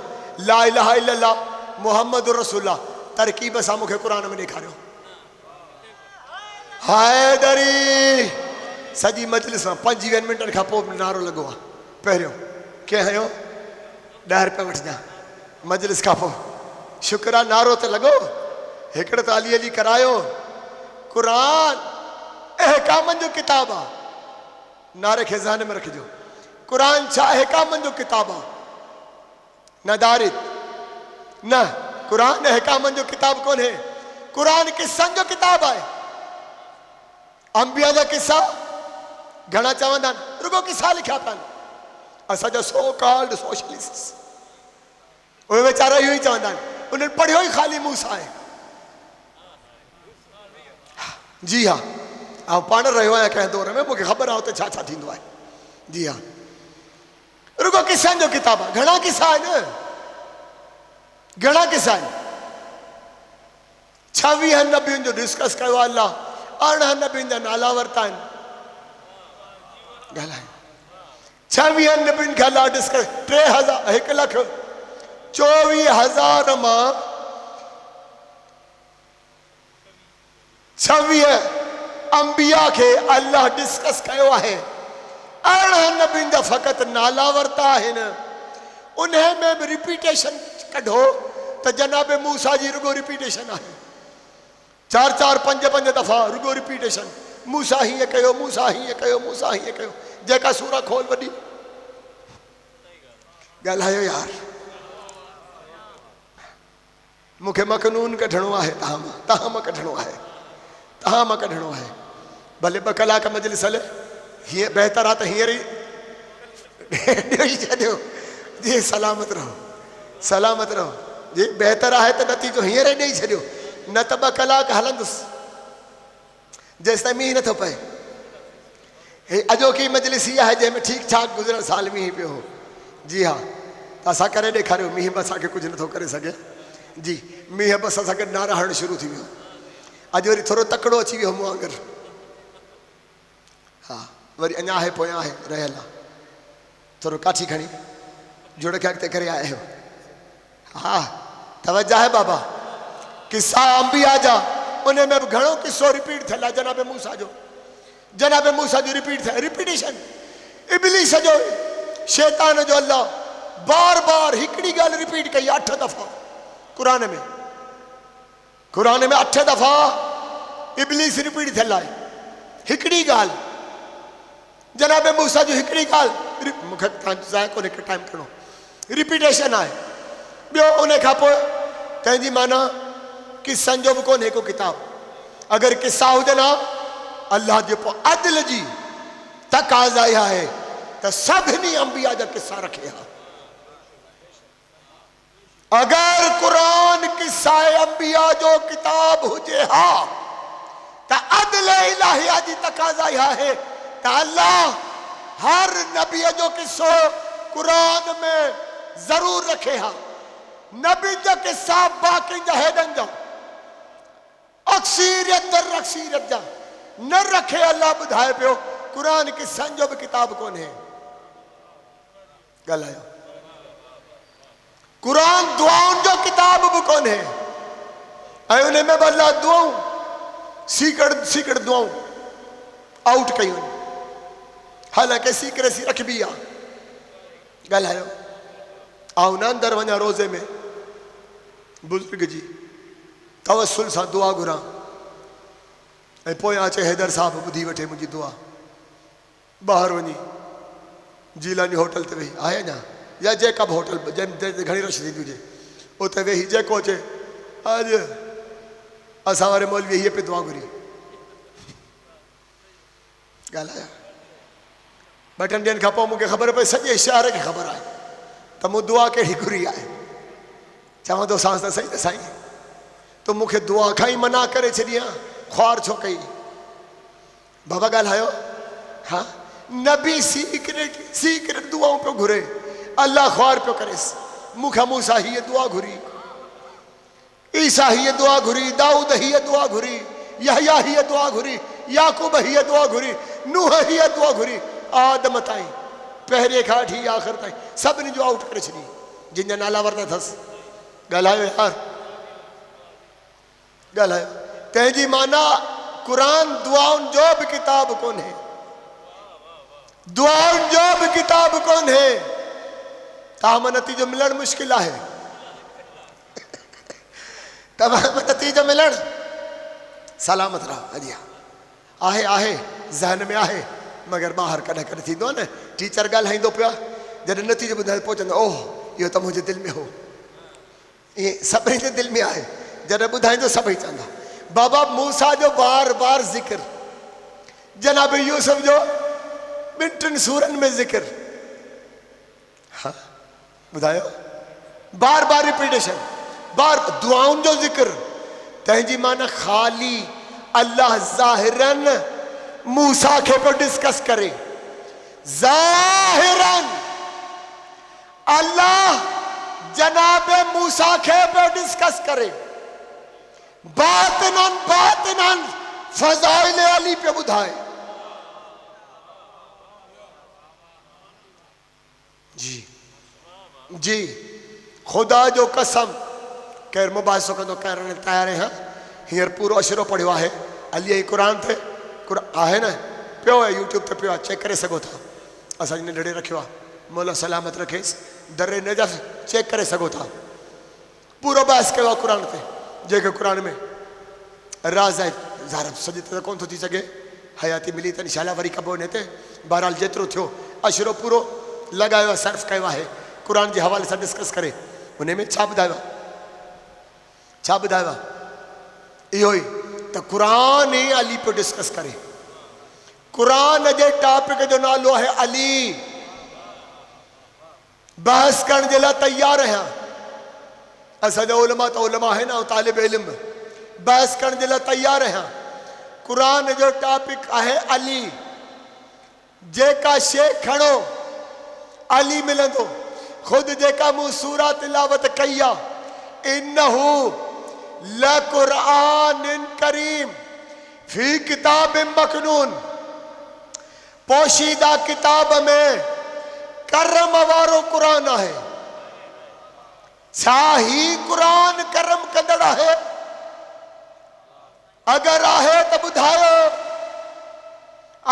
ला इलाहा इल्लल्लाह मुहम्मद रसूलुल्लाह। तरकीब सां मूंखे क़ुरान में ॾेखारियो। हैदरी सॼी मजलिस में 25 मिंटनि खां पोइ नारो लॻो आहे। पहिरियों कंहिं हयो 10 रुपया वठिजां, मजलिस खां पोइ शुक्र आहे नारो त लॻो। हिकिड़ो त अली अली करायो। क़ुरान अहकामनि जो किताब आहे, नारे खे ज़हन में रखिजो। क़ुरान छा अहकामनि जो किताब आहे? न दारिद न, क़ुरान अहकामनि जो किताब कोन्हे। क़ुरान किस्सनि जो किताब आहे। अंबिया जा किस्सा घणा चवंदा आहिनि, रुगो किस्सा लिखिया पिया आहिनि। असांजा सो कॉल्ड सोशलिस्ट उहे वीचारा इहो ई चवंदा आहिनि, उन्हनि पढ़ियो ई ख़ाली मूसा आहे। जी हाँ, आउं पाण रहियो आहियां कंहिं दौर में, मूंखे ख़बर आहे हुते छा छा थींदो आहे। जी हाँ, रुगो किस्सनि जो किताब आहे। घणा किस्सा आहिनि, घणा किस्सा आहिनि। 26 नबियुनि जो डिस्कस कयो आहे अल्लाह। 18 नबियुनि जा नाला वरिता आहिनि। ॻाल्हाए 26 नबियुनि खे अल्लाह डिस्कस 1,24,000 मां 26 अंबिया खे अल्लाह डिस्कस कयो आहे। 18 नबियुनि जा फ़क़ति नाला वरिता आहिनि। उन में बि रिपीटेशन कढो त जनाब मूसा जी रुगो रिपीटेशन आहे। 4-4, 5-5 दफ़ा रुगो रिपीटेशन। मूसा हीअं कयो, मूसा हीअं कयो, मूसा हीअं कयो। जेका सूरह खोल वॾी ॻाल्हायो यार। मूंखे मखनून कढणो आहे, तव्हां मां कढणो आहे, तव्हां मां कढणो आहे। भले 2 कलाक मजलिस हले, हीअं बहितर आहे त हींअर ई ॾेई छॾियो। जी सलामत रहो, सलामत रहो। जी बहितर आहे त नतीजो हींअर ई ॾेई छॾियो, न त 2 कलाक हलंदुसि जेसिताईं मींहुं नथो पए। हे अॼोकी मजलिस इहा आहे जंहिंमें ठीकु ठाक गुज़िरियल साल मींहुं पियो हो। जी हा, त असां करे ॾेखारियो। मींहुं बि असांखे कुझु नथो करे सघे। जी मींहुं बि असां सां नारा हणणु शुरू थी वियो। अॼु वरी थोरो तकिड़ो अची वियो मूं वांगुरु। हा, वरी अञा आहे, पोयां आहे, रहियल आहे। थोरो काठी खणी जुड़ खे अॻिते करे आया आहियो। हा, तवजा आहे बाबा। किस्सा अंबिया जा, उन में बि घणो किस्सो रिपीट थियल आहे। जनाब मूसा जो, जनाब मूसा जो रिपीट थिया। रिपीटेशन इब्लीस जो, शैतान जो अल्लाह बार बार हिकिड़ी ॻाल्हि रिपीट कई 8 दफ़ा क़ुरान में। क़ुरान में 8 दफ़ा इब्लीस रिपीट थियल आहे। हिकिड़ी ॻाल्हि जनाब मूसा जो, हिकिड़ी ॻाल्हि। मूंखे ज़ाइक़ो कोन्हे कि टाइम करिणो, रिपीटेशन आहे। ॿियो उन खां पोइ तंहिंजी माना किस्सनि जो बि कोन्हे को किताब। अगरि किस्सा हुजनि हा, अल्लाह जे पोइ अदल जी तक़ाज़ा इहा आहे त सभिनी अंबिया जा किस्सा रखे हा। अगरि क़ुरान किस्सा अंबिया जो किताब हुजे हा त अदल इलाहिया जी तक़ाज़ा इहा आहे त अल्लाह हर नबीअ जो किस्सो क़ुरान में ज़रूर रखे हा। नबी जा किस्सा बाक़ी जा हेॾनि जा अक्सीरियत दर अक्सीरियत जा न रखे। अल्लाह ॿुधाए पियो क़ुरान किस्सनि जो बि किताब कोन्हे। ॻाल्हायो। क़ुरान दुआउनि जो किताब बि कोन्हे। ऐं उन में बि अल्लाह दुआऊं सीकड़ दुआऊं आउट कयूं। हालांकि सीक्रेसी रखबी आहे। ॻाल्हायो। आउं न अंदरि वञा रोज़े में बुज़ुर्ग जी तवसुल सां दुआ घुरां ऐं पोयां अचे हैदर साहब ॿुधी वठे मुंहिंजी दुआ। ॿाहिरि वञी जीलानी होटल ते वेही आहे अञा या जेकब होटल घणी रश थी हुजे उते वेही जेको अचे अॼु असां वारे मौलवी हीअ पे दुआ घुरी ॻाल्हाया 2-3 ॾींहंनि खां पोइ मूंखे ख़बर पई सॼे शहर खे ख़बर आहे त मूं दुआ कहिड़ी घुरी आहे चवां थो सांस त सही त साईं तूं मूंखे दुआ खां ई मना करे छॾी आहे ख्वार छो कई बाबा ॻाल्हायो हा नबी सीक्रेट दुआऊं पियो घुरे अल्लाह ख्वार पियो करेसि मूंखां मूसा हीअ दुआ घुरी ईसा हीअ दुआ घुरी दाऊद हीअ दुआ घुरी यहया हीअ दुआ घुरी याकूब हीअ दुआ घुरी नूह हीअ दुआ घुरी आदम ताईं पहिरें खां वठी आख़िर ताईं सभिनी जो आउट करे छॾी जिन जा नाला वरिता अथसि ॻाल्हायो यार ॻाल्हायो तंहिंजी माना क़ुरान दुआउनि जो बि किताब कोन्हे दुआउनि जो बि किताब कोन्हे तमामु नतीजो मिलणु मुश्किल आहे तमामु नतीजो मिलणु सलामत रहो अॼु आहे आहे ज़हन में आहे मगर ॿाहिरि कॾहिं कॾहिं थींदो आहे न टीचर ॻाल्हाईंदो पियो आहे जॾहिं नतीजो ॿुधाए पोइ चवंदो ओह इहो त मुंहिंजे दिलि में हो ईअं सभिनी जे दिलि में आहे जॾहिं ॿुधाईंदो सभई चवंदा बाबा मूसा जो बार बार ज़िक्र जनाब यूसुफ जो 2 सूरनि में ज़िक्र हा ॿुधायो बार बार रिपीटेशन बार दुआउनि जो ज़िक्र तंहिंजी माना ख़ाली अल्लाह ज़ाहिरन मूसा खे पियो डिस्कस करे ज़ाहिरन अल्लाह जनाब मूसा खे पियो डिस्कस करे बातिनन फज़ाइल अली पे ॿुधाए जी जी खुदा जो कसम केर मुबाहिसो कंदो करण तयार है हींअर पूरो अशरो पढ़ियो आहे अली क़ुरान ते आहे न पियो आहे यूट्यूब ते पियो आहे चेक करे सघो था असां हिन ॾेढे रखियो आहे मौला सलामत रखेसि दर नजफ़ चेक करे सघो था पूरो बहस कयो आहे क़ुरान ते जेके क़ुरान में राज़ आहे ज़ाहिर सॼे त कोन थो थी सघे हयाती मिली त इंशाअल्लाह वरी कबो हिन ते बहरहाल जेतिरो थियो अशरो पूरो लॻायो आहे सर्फ कयो आहे क़ुरान जे हवाले सां डिस्कस करे उन में छा ॿुधायो आहे छा ॿुधायो आहे इहो ई त क़ुरान ई अली पियो डिस्कस करे क़ुरान जे टॉपिक जो नालो आहे अली बहस करण जे लाइ तयार आहियां असांजा उलमा त उलमा आहिनि ऐं तालिब इल्म बहस करण जे लाइ तयार आहियां क़ुरान जो टॉपिक आहे अली जेका शइ खणो अली मिलंदो ख़ुदि जेका मूं सूरा तिलावत कई आहे इन्नहू लक़ुरआन करीम फी किताब मकनून पोशीदा किताब में करम वारो क़ुरान आहे छा ही क़ुरान करम कंदड़ आहे अगर आहे त ॿुधायो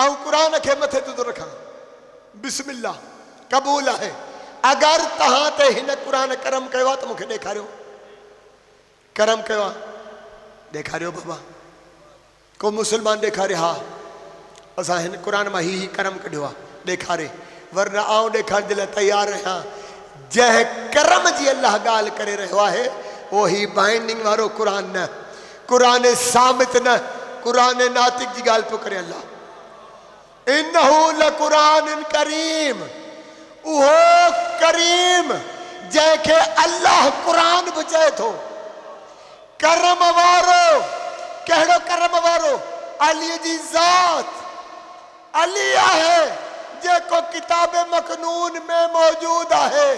ऐं क़ुरान खे मथे थो रखां बिस्मिल्लाह क़बूल आहे अगर तहां ते हिन क़ुरान करम कयो आहे त मूंखे ॾेखारियो करम कयो आहे ॾेखारियो बाबा को मुस्लमान ॾेखारे हा असां हिन क़ुरान मां ही करम कढियो आहे ॾेखारे वरना आउं ॾेखारण जे लाइ तयारु आहियां जंहिं करम जी अल्लाह ॻाल्हि करे रहियो आहे उहो ही बाइंडिंग वारो क़ुरान न क़ुरान सामित न क़ुरान नातिक जी ॻाल्हि पियो करे अल्लाह इन्नहू लक़ुरान करीम उहो करीम जंहिंखे अल्लाह क़ुरान बि चए थो करम वारो कहिड़ो करम वारो अली जी ज़ात अली आहे जेको किताब मकनून में मौजूद आहे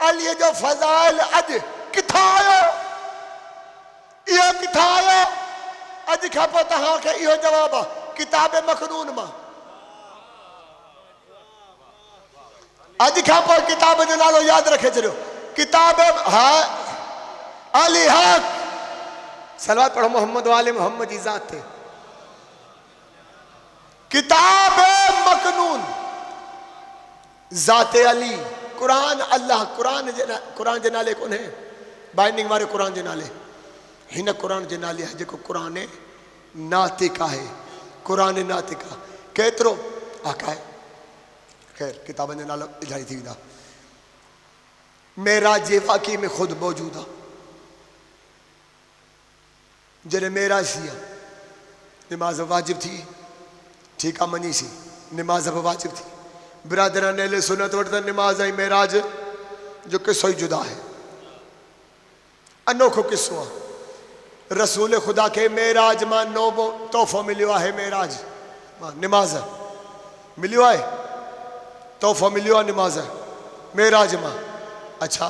अली जो फज़ाइल अॼु किथां आयो इहो किथां आयो अॼु खां पोइ तव्हांखे इहो जवाब आहे किताब मकनून मां अॼु खां पोइ किताब जो नालो यादि रखे छॾियो किताब हा अली हक सलवात पढ़ो मोहम्मद वाले मोहम्मद जी ज़ात थे किताब मकनून ज़ात अली क़ुरान अल्लाह क़ुरान जे नाले कोन्हे बाइंडिंग वारे क़ुरान जे नाले हिन क़ुरान जे नाले आहे जेको क़ुरान नातिक आहे क़ुरान नातिक आहे केतिरो आका आहे ख़ैर किताबनि जो नालो इलाही थी वेंदा मेराज जे वाकई में खुद मौजूद है। जॾहिं मेराज थी आहे नमाज़ वाजिब थी, ठीक आहे मञी सी नमाज़ बि वाजिब थी। बिरादरान अहले सुन्नत वटि त नमाज़ ऐं मेराज जो किस्सो ई जुदा है, अनोखो किस्सो आहे। रसूल खुदा के मेराज मां नओं तोहफ़ो मिलियो आहे। मेराज मां नमाज़ मिलियो आहे, तोहफ़ो मिलियो आहे नमाज़ मेराज मां। अच्छा,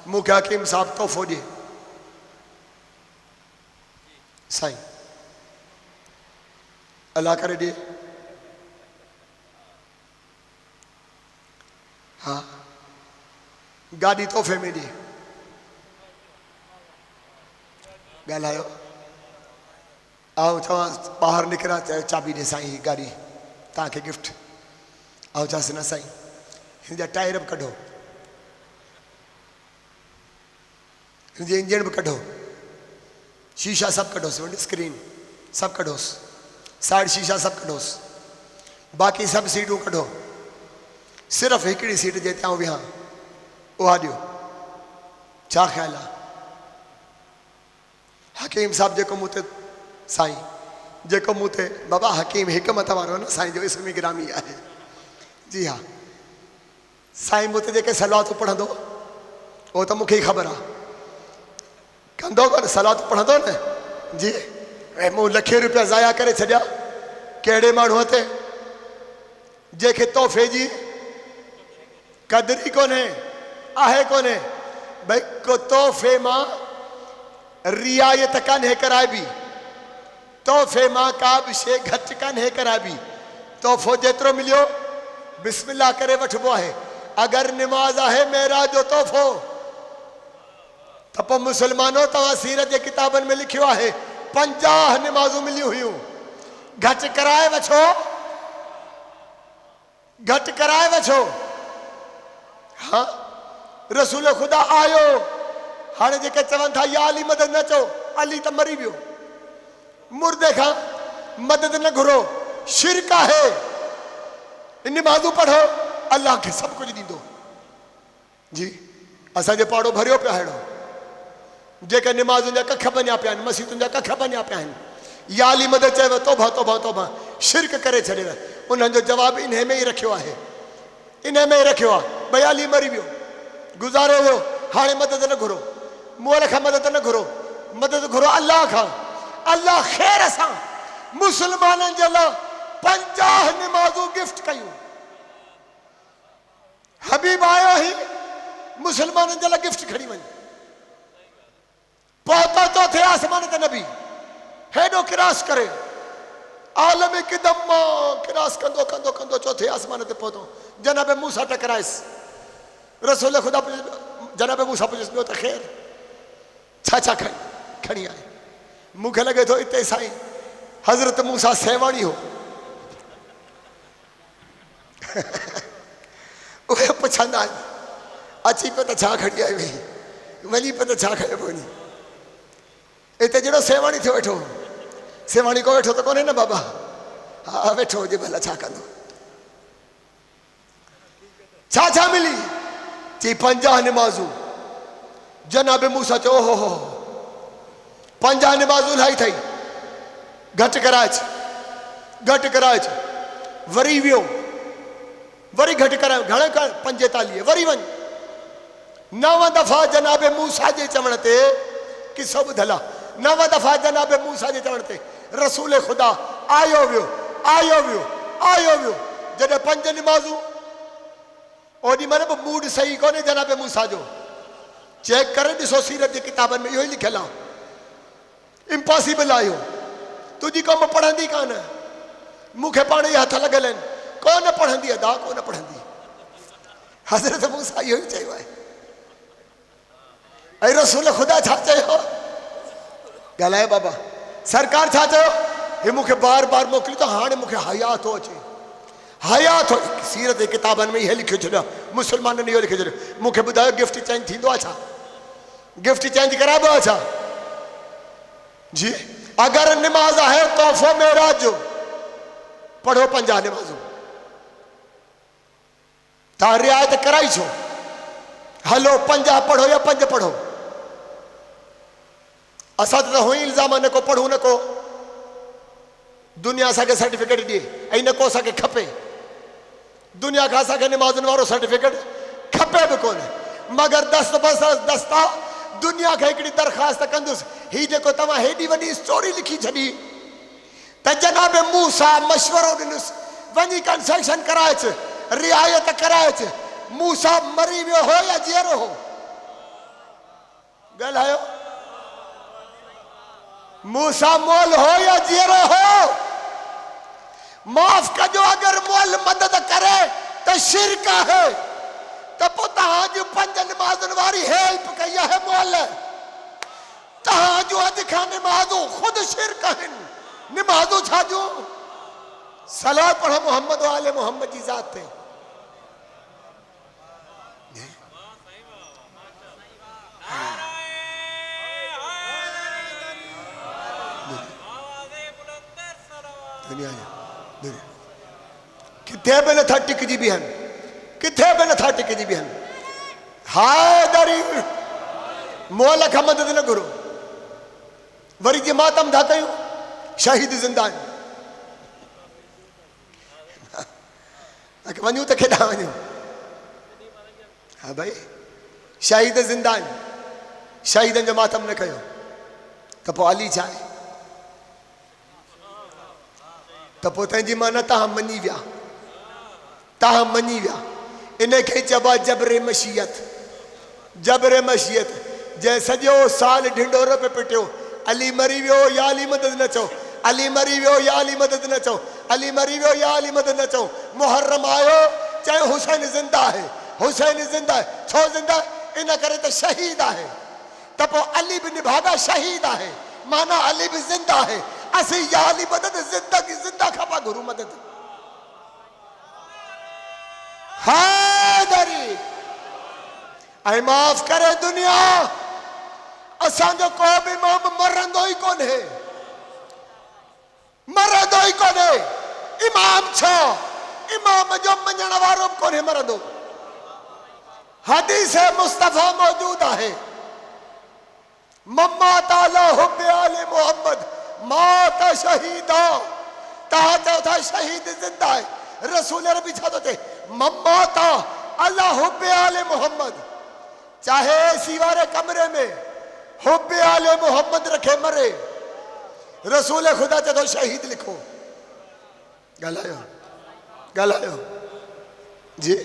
मूंखे हकीम साहब तोहफ़ो ॾिए। साईं अल्लाह करे ॾिए। हाँ, गाड़ी तोहफ़े में ॾिए। ॻाल्हायो। ऐं चवां ॿाहिरि निकिरां चाबी ॾे साईं, ही गाड़ी तव्हांखे गिफ्ट। ऐं चवांसि न साईं हिन जा टायर बि कढो, हिन जी इंजन बि कढो, शीशा सभु कढोसि, विंडो स्क्रीन सभु कढोसि, साइड शीशा सभु कढोसि, बाक़ी सभु सीटूं कढो, सिर्फ़ु हिकिड़ी सीट जे हितां विहां उहा ॾियो। छा ख़्यालु आहे? हकीम साहब जेको मूं ते साईं जेको मूं ते बाबा हकीम हिकमत वारो न साईं जो इसमी गिरामी आहे। जी हाँ, साईं मूं ते जेके सलातूं पढ़ंदो उहो त मूंखे ई ख़बर आहे। कंदो कोन सलात पढ़ंदो न जी। ऐं मूं लखे रुपया ज़ाया करे छॾिया कहिड़े माण्हूअ ते जंहिंखे तोहफ़े जी क़दुरु ई कोन्हे, आहे कोन्हे। भई को तोहफ़े मां रियायत कान्हे कराइबी, तोहफ़े मां का बि शइ घटि कान्हे कराइबी। तोहफ़ो जेतिरो मिलियो बिस्मिल्लाह करे वठिबो आहे। अगरि निमाज़ आहे मेराज जो तोहफ़ो त पोइ मुस्लमानो तव्हां सीरत जे किताबनि में लिखियो आहे 50 निमाज़ूं मिलियूं हुयूं। घटि कराए वठो, घटि कराए वठो। हाँ, रसूल खुदा आयो। हाणे जेके चवनि था या अली मदद न चओ, अली त मरी वियो। मुर्दे खां मदद न घुरो, शिरक आहे। निमाज़ूं पढ़ो, अल्लाह खे सभु कुझु ॾींदो। जी असांजो पाड़ो भरियो पियो अहिड़ो जेके निमाज़ुनि जा कख बनिया पिया आहिनि, मस्जिदुनि जा कख बनिया पिया आहिनि। या अली मदद चयव तौबा तौबा तौबा, शिरक करे छॾियव। उन्हनि जो जवाबु इन में ई रखियो आहे, इन में ई रखियो आहे। भई अली मरी वियो, गुज़ारे वियो, हाणे मदद न घुरो, मोल खां मदद न घुरो, मदद घुरो अल्लाह खां। अल्लाह ख़ैर सां मुस्लमाननि जे लाइ 50 निमाज़ूं गिफ्ट कयूं। हबीब आयो ही मुस्लमाननि जे लाइ गिफ्ट खणी वञ। पहुतो चौथे आसमान ते नबी हेॾो किरास करे आलम किदम मां किरास कंदो कंदो कंदो चौथे आसमान ते पहुतो। जनाब मूसा टकराइसि। रसूल खुदा जनाब मूसा पुछिसि ॿियो त ख़ैर छा छा खणी आए? मूंखे लॻे थो हिते साईं हज़रत मूसा सेवाणी हो। उहे पुछंदा आहिनि अची पियो त छा खणी आयो वई, वञी पियो त छा खयो वञी। हिते जहिड़ो सेवाणी थियो वेठो, सेवाणी को वेठो त कोन्हे न बाबा। हा वेठो हुजे भला छा कंदो। छा छा मिली? चई 50 निमाज़ूं। जनाब मूसा चयो ओहो हो 50 निमाज़ूं इलाही अथई, घटि कराए, घटि कराए। वरी वियो, वरी घटि करायो, घणे कर 45, वरी वञ। 9 दफ़ा जनाब मूसा जे चवण ते किसो ॿुधल आहे। 9 दफ़ा जनाब मूसा जे चवण ते रसूल खुदा आयो वियो, आयो वियो, आयो वियो। जॾहिं 5 निमाज़ूं ओॾी महिल बि मूड सही कोन्हे जनाब मूसा जो। चेक करे ॾिसो सीरत जे किताबनि में इहो ई लिखियलु आहे। इम्पॉसिबल आहे इहो। तुंहिंजी क़ौम पढ़ंदी कान, मूंखे पाण ई हथ लॻल आहिनि, कोन पढ़ंदी अदा कोन पढ़ंदी। हज़रत मूसा इहो ई चयो आहे। ऐं रसूल ख़ुदा छा चयो? ॻाल्हायो बाबा। सरकार छा चयो? हे मूंखे बार बार मोकिलियो त हाणे मूंखे हया थो अचे, हया थो। सीरत जे किताबनि में इहे लिखियो छॾियो, मुस्लमाननि इहो लिखियो छॾियो। मूंखे ॿुधायो गिफ्ट चेंज थींदो आहे छा? गिफ्ट चेंज कराइबो आहे छा? जी अगरि निमाज़ आहे तोहफ़ो मेराज जो, पढ़ो 50 निमाज़ूं। तव्हां रिआयत कराई छो? हलो 50 पढ़ो या 5 पढ़ो। असां त हुई इल्ज़ाम न को पढ़ूं न को दुनिया असांखे सर्टिफिकेट ॾिए ऐं न को असांखे खपे। दुनिया खां असांखे निमाज़ुनि वारो सर्टिफिकेट खपे बि कोन। मगर दस्ता दुनिया खे हिकिड़ी दरख़्वास्त कंदुसि, ही जेको तव्हां हेॾी वॾी स्टोरी लिखी छॾी त जनाब मूसा मशवरो ॾिनुसि वञी कंसेशन कराएसि, रिआयत कराएसि। मूसा मरी वियो हो या जीअरो हो? ॻाल्हायो। मूसा मोल हो या जीअरो हो? माफ़ कजो, अगर मोल मदद करे तो शिरक है। तो तहां 5 नमाज़ुनि वारी हेल्प कई है मोल। तहां अज खां नमाज़ूं खुद शिरक आहिनि। नमाज़ूं छा जो? सलात पढ़ो मोहम्मद वाले मोहम्मद जी ज़ात ते। किथे बि नथा टिकजी बीहन, किथे बि नथा टिकजी बीहन। हाय दरी मोल खां मदद न घुरो। वरी जे मातम था कयूं, शहीद ज़िंदा आहिनि। वञूं त केॾां वञूं? हा भाई, शहीद ज़िंदा आहिनि, शहीदनि जो मातम न कयो त पोइ अली छा आहे? त पोइ तंहिंजी माना तव्हां मञी विया, तव्हां मञी विया। इनखे चइबो आहे जबरे मशीयत। जबरे मशीयत। जंहिं सॼो साल ढिंढोरो पे पिटियो, अली मरी वियो या अली मदद न चओ, अली मरी वियो या अली मदद न चओ, अली मरी वियो या अली मदद न चओ। मुहर्रम आयो चयो हुसैन ज़िंदा आहे, हुसैन ज़िंदा आहे। छो ज़िंदा? इन करे त शहीद आहे। त पोइ अली बि निभागा शहीद आहे, माना अली बि ज़िंदा आहे। असीं या अली मदद ज़िंदगी ज़िंदा खपा गुरु मदद। हैदरी ऐं माफ़ करे दुनिया, असांजो को बि इमाम मरंदो ई कोन्हे, मरंदो ई कोन्हे। इमाम छा, इमाम जो मञण वारो बि कोन्हे मरंदो। हदीस मुस्तफ़ा मौजूद आहे, मम्मा ताला हुब्बे आले मोहम्मद मौत शहीदा। तव्हां चओ था शहीद ज़िंदा आहे, रसूल अरबी छा थो चए? मम्मा ता अल्लाह हुब्बे आले मोहम्मद। चाहे एसी वारे कमरे में हुब्बे आले मोहम्मद रखे मरे, रसूल खुदा चए तो शहीद लिखो। ॻाल्हायो, ॻाल्हायो जी।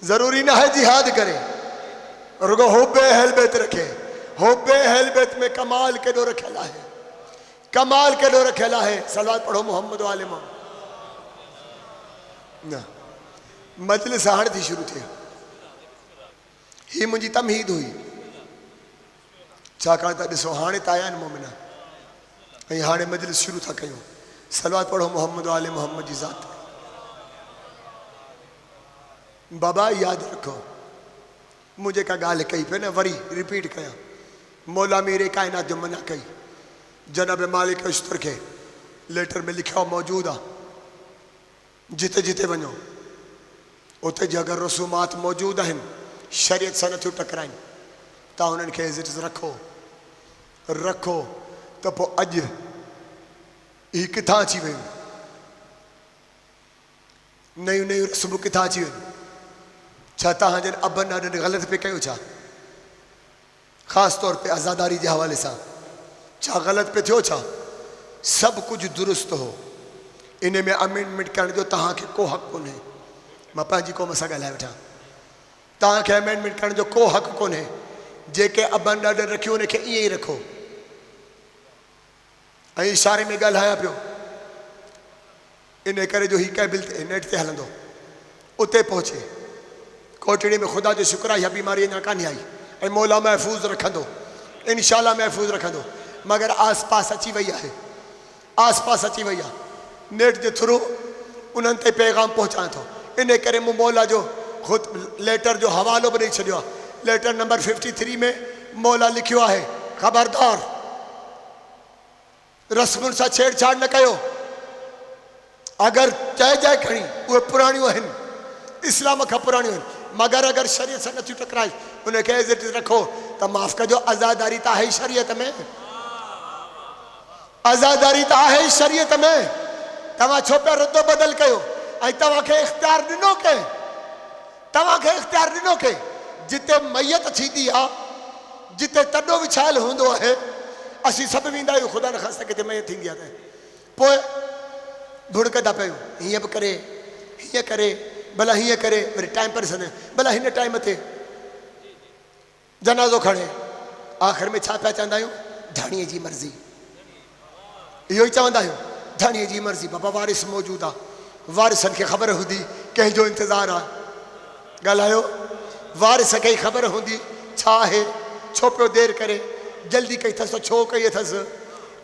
जरूरी ना है जिहाद करे, रुगो हुब्बे अहल बैत रखे। हुब्बे अहल बैत में कमाल केॾो रखियल आहे, कमाल केॾो रखियल आहे। सलावत पढ़ो मोहम्मद वाले मोहम्मद। न मजलिस हाणे थी शुरू थिए। ही मुंहिंजी तमहीद हुई, छाकाणि त ॾिसो हाणे त आया आहिनि मोमिना ऐं हाणे मजलिस शुरू था कयूं। सलावत पढ़ो मोहम्मद वाले मोहम्मद जी ज़ात। बाबा यादि रखो, मूं जेका ॻाल्हि कई पे न वरी रिपीट कयां। मौला मीर कायनात जो मना कई, जनाब मालिक अशतर के लेटर में लिखियो मौजूद आहे। जिते जिते वञो उते जी अगर रसूमात मौजूद आहिनि, शरीयत सां नथियूं टकराइनि, तव्हां उन्हनि खे इज़त रखो रखो। त पोइ अॼु ही किथां अची वियूं, नयूं नयूं रस्मूं किथां अची वियूं? छा तव्हां जन अबनि ॾाढनि ग़लति पे कयो छा? ख़ासि तौर ते आज़ादारी जे हवाले सां छा ग़लति पे थियो छा? सभु कुझु दुरुस्त हो। इन में अमेंडमेंट करण जो तव्हांखे को हक़ कोन्हे। मां पंहिंजी क़ौम सां ॻाल्हाए वेठा, तव्हांखे अमेंडमेंट करण जो को हक़ कोन्हे। जेके अबनि ॾाढनि रखियो उनखे ईअं ई रखो। ऐं इशारे में ॻाल्हायां पियो, इन करे जो ही कैबिल ते नेट ते हलंदो, उते पहुचे। कोटड़ी में ख़ुदा जो शुक्र आहे, इहा बीमारी अञा कान्हे आई ऐं मौला महफ़ूज़ रखंदो, इंशाअल्लाह महफ़ूज़ रखंदो। मगर आस पास अची वई आहे, आस पास अची वई आहे। नेट जे थ्रू उन्हनि ते पैगाम पहुचायां थो। इन करे मूं मौला जो ख़ुदि लेटर जो हवालो बि ॾेई छॾियो आहे। लेटर नंबर 53 में मौला लिखियो आहे, ख़बरदार रस्मुनि सां छेड़छाड़ न कयो। अगर जय जय खणी उहे पुराणियूं आहिनि, इस्लाम खां पुराणियूं आहिनि। मगर अगर शरीयत से नथी टकराए उनखे इज्जत रखो तो माफ़ कजो आज़ादारी तो है शरीयत में आज़ादारी तो है शरीयत में तवा छो पे रद्दो बदल कयो ऐं तव्हांखे इख्तियार ॾिनो के तव्हांखे इख्तियार ॾिनो के जिते मैयत थींदी आहे जिते तॾो विछायल हूंदो आहे असीं सभु वेंदा आहियूं ख़ुदा न ख़ास्ता किथे मैयत थींदी आहे त पोइ भुड़कंदा पियूं हीअं बि करे हीअं करे भला हीअं करे वरी टाइम पर सॾे भला हिन टाइम ते जनाज़ो खणे आख़िर में छा पिया चवंदा आहियूं धाणीअ जी मर्ज़ी इहो ई चवंदा आहियूं धाणीअ जी मर्ज़ी बाबा वारिस मौजूदु आहे वारिसनि खे ख़बर हूंदी कंहिंजो इंतज़ारु आहे ॻाल्हायो वारिस खे ई ख़बर हूंदी छा आहे छो पियो देरि करे जल्दी कई अथसि छो कई अथसि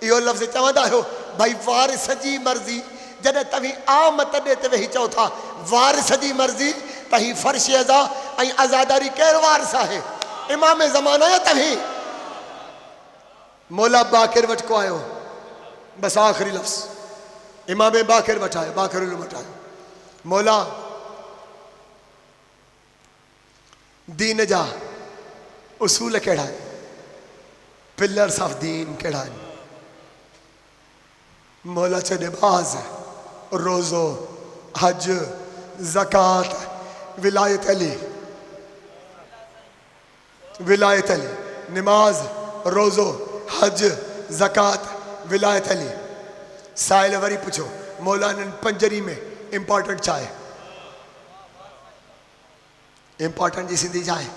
इहो लफ़्ज़ चवंदा आहियो भाई वारिस जी मर्ज़ी जॾहिं तव्हीं आम तॾे ते वेही चओ था वारिस जी मर्ज़ी त ही फ़र्श अज़ा ऐं आज़ादारी केरु वारिस आहे इमाम ज़माना या तव्हीं मौला बाक़िर वटि को आयो बस आख़िरी लफ़्ज़ इमाम बाक़िर वटि आयो बाक़िर वटि आयो मौला दीन जा उसूल कहिड़ा आहिनि पिलर्स ऑफ दीन कहिड़ा आहिनि मौला चए नमाज़ रोज़ो हज ज़कात विलायत अली नमाज रोज़ो हज ज़कात विलायत अली साहिल वरी पुछो मौला इन्हनि पंजरी में इम्पोर्टेंट छा आहे इम्पोर्टेंट जी सिंधी छा आहे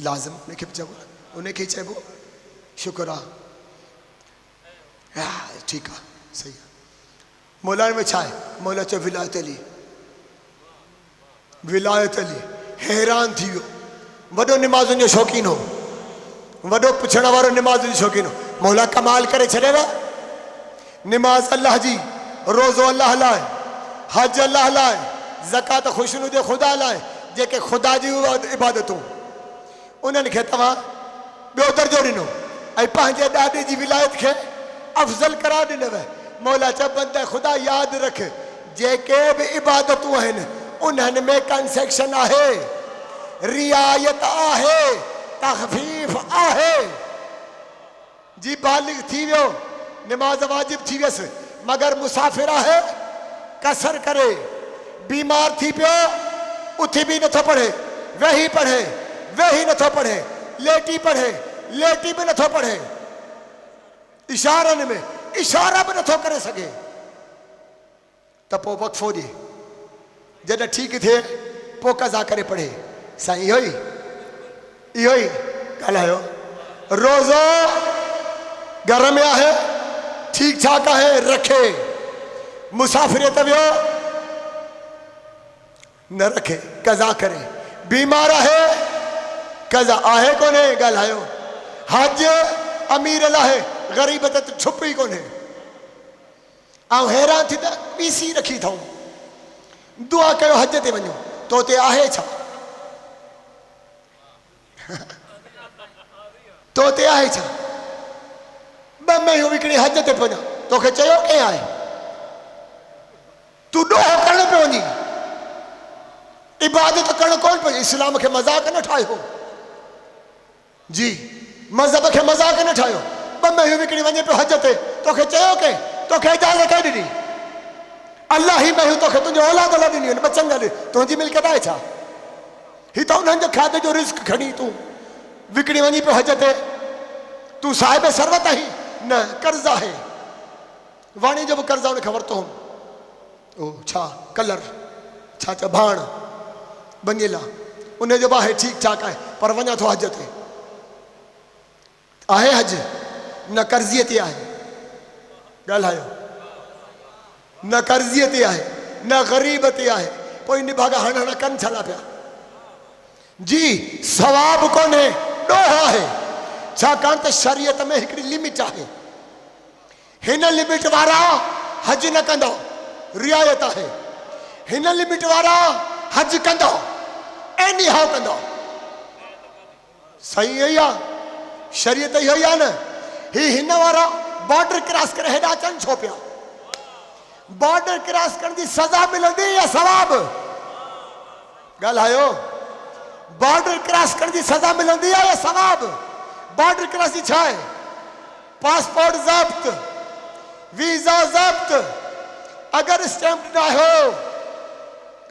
लाज़िम उनखे बि चइबो उनखे चइबो शुक्र आहे ठीकु आहे सही आहे मौला में छा आहे मौला चयो विलायत अली हैरान थी वियो वॾो निमाज़ुनि जो शौक़ीन हो वॾो पुछण वारो निमाज़ जो शौक़ीन हो मौला कमाल करे छॾेव निमाज़ अल्लाह जी रोज़ो अल्लाह लाइ हज अल्लाह लाइ ज़कात ख़ुशनुदे ख़ुदा लाइ जेके ख़ुदा जी इबादतूं उन्हनि खे तव्हां ॿियो दर्जो ॾिनो ऐं पंहिंजे ॾाॾे जी विलायत खे अफ़ज़ल करार ॾिनव मौला चयो बंदे ख़ुदा यादि रख जेके बि इबादतूं आहिनि उन्हनि में कंसेक्शन आहे रियायत आहे तख़फ़ीफ़ आहे जी बालिग़ थी वियो निमाज़ वाजिब थी वियसि मगर मुसाफ़िर आहे कसर करे बीमार थी पियो उथी बि नथो पढ़े वेही नथो पढ़े लेटी बि नथो पढ़े इशारनि में इशारा बि नथो करे सघे त पोइ वक़फ़ो ॾे जॾहिं ठीकु थिए पोइ कज़ा करे पढ़े साईं इहो ई ॻाल्हायो रोज़ो घर में आहे ठीक ठाक आहे रखे मुसाफ़िर ते वियो न रखे कज़ा करे बीमार आहे कज़ा आहे कोन्हे ॻाल्हायो हज अमीर लाइ ग़रीब ते छुप ई कोन्हे ऐं हैरान थी त पीसी रखी अथऊं दुआ कयो हज ते वञो तो ते आहे छा तो ते आहे छा ॿ महीनो विकिणी हज ते वञा तोखे चयो कंहिं आहे तूं ॾोहो करणु पियो वञी इबादत करणु कोन पियो इस्लाम खे मज़ाक न ठाहियो जी मज़हब खे मज़ाक न ठाहियो ॿ महीनो विकिणी वञे पियो हज ते तोखे चयो कंहिं तोखे इजाज़त कंहिं ॾिनी अलाह ई महीनो तोखे तुंहिंजो औलाद ॾिनी आहिनि बचनि ॾे तुंहिंजी मिल्कियत आहे छा ही तो उन्हनि जो खाधे जो रिस्क खणी तूं विकिणी वञी पियो हज ते तूं साहिब सरवत आहीं न कर्ज़ आहे वाणी जो बि कर्ज़ उनखे वरितो हो ओ छा कलर छा चओ भाण बंगेला उनजो बि आहे ठीकु ठाक आहे पर वञा थो हज ते आहे हज न कर्ज़ीअ ते आहे ॻाल्हायो न कर्ज़ीअ ते आहे न ग़रीब ते आहे पोइ निभागा हणण कनि छा पिया जी सवाब कोन्हे ॾोह आहे छाकाणि त शरीयत में हिकिड़ी लिमिट आहे हिन लिमिट वारा हज न कंदो रियायत आहे हिन लिमिट वारा हज कंदो एनी हाउ कंदो सही इहो ई आहे शरीयत इहो ई आहे न ही हिन वारा बॉर्डर क्रॉस करे हेॾा अचनि छो पिया बॉर्डर क्रॉस करण जी सज़ा मिलंदी या सवाब ॻाल्हायो। बॉर्डर क्रॉस करण जी सज़ा मिलंदी आहे या सवाब? बॉर्डर क्रॉस जी छा आहे? पासपोर्ट ज़ब्त, वीज़ा ज़ब्त, अगर स्टैंप ना हो।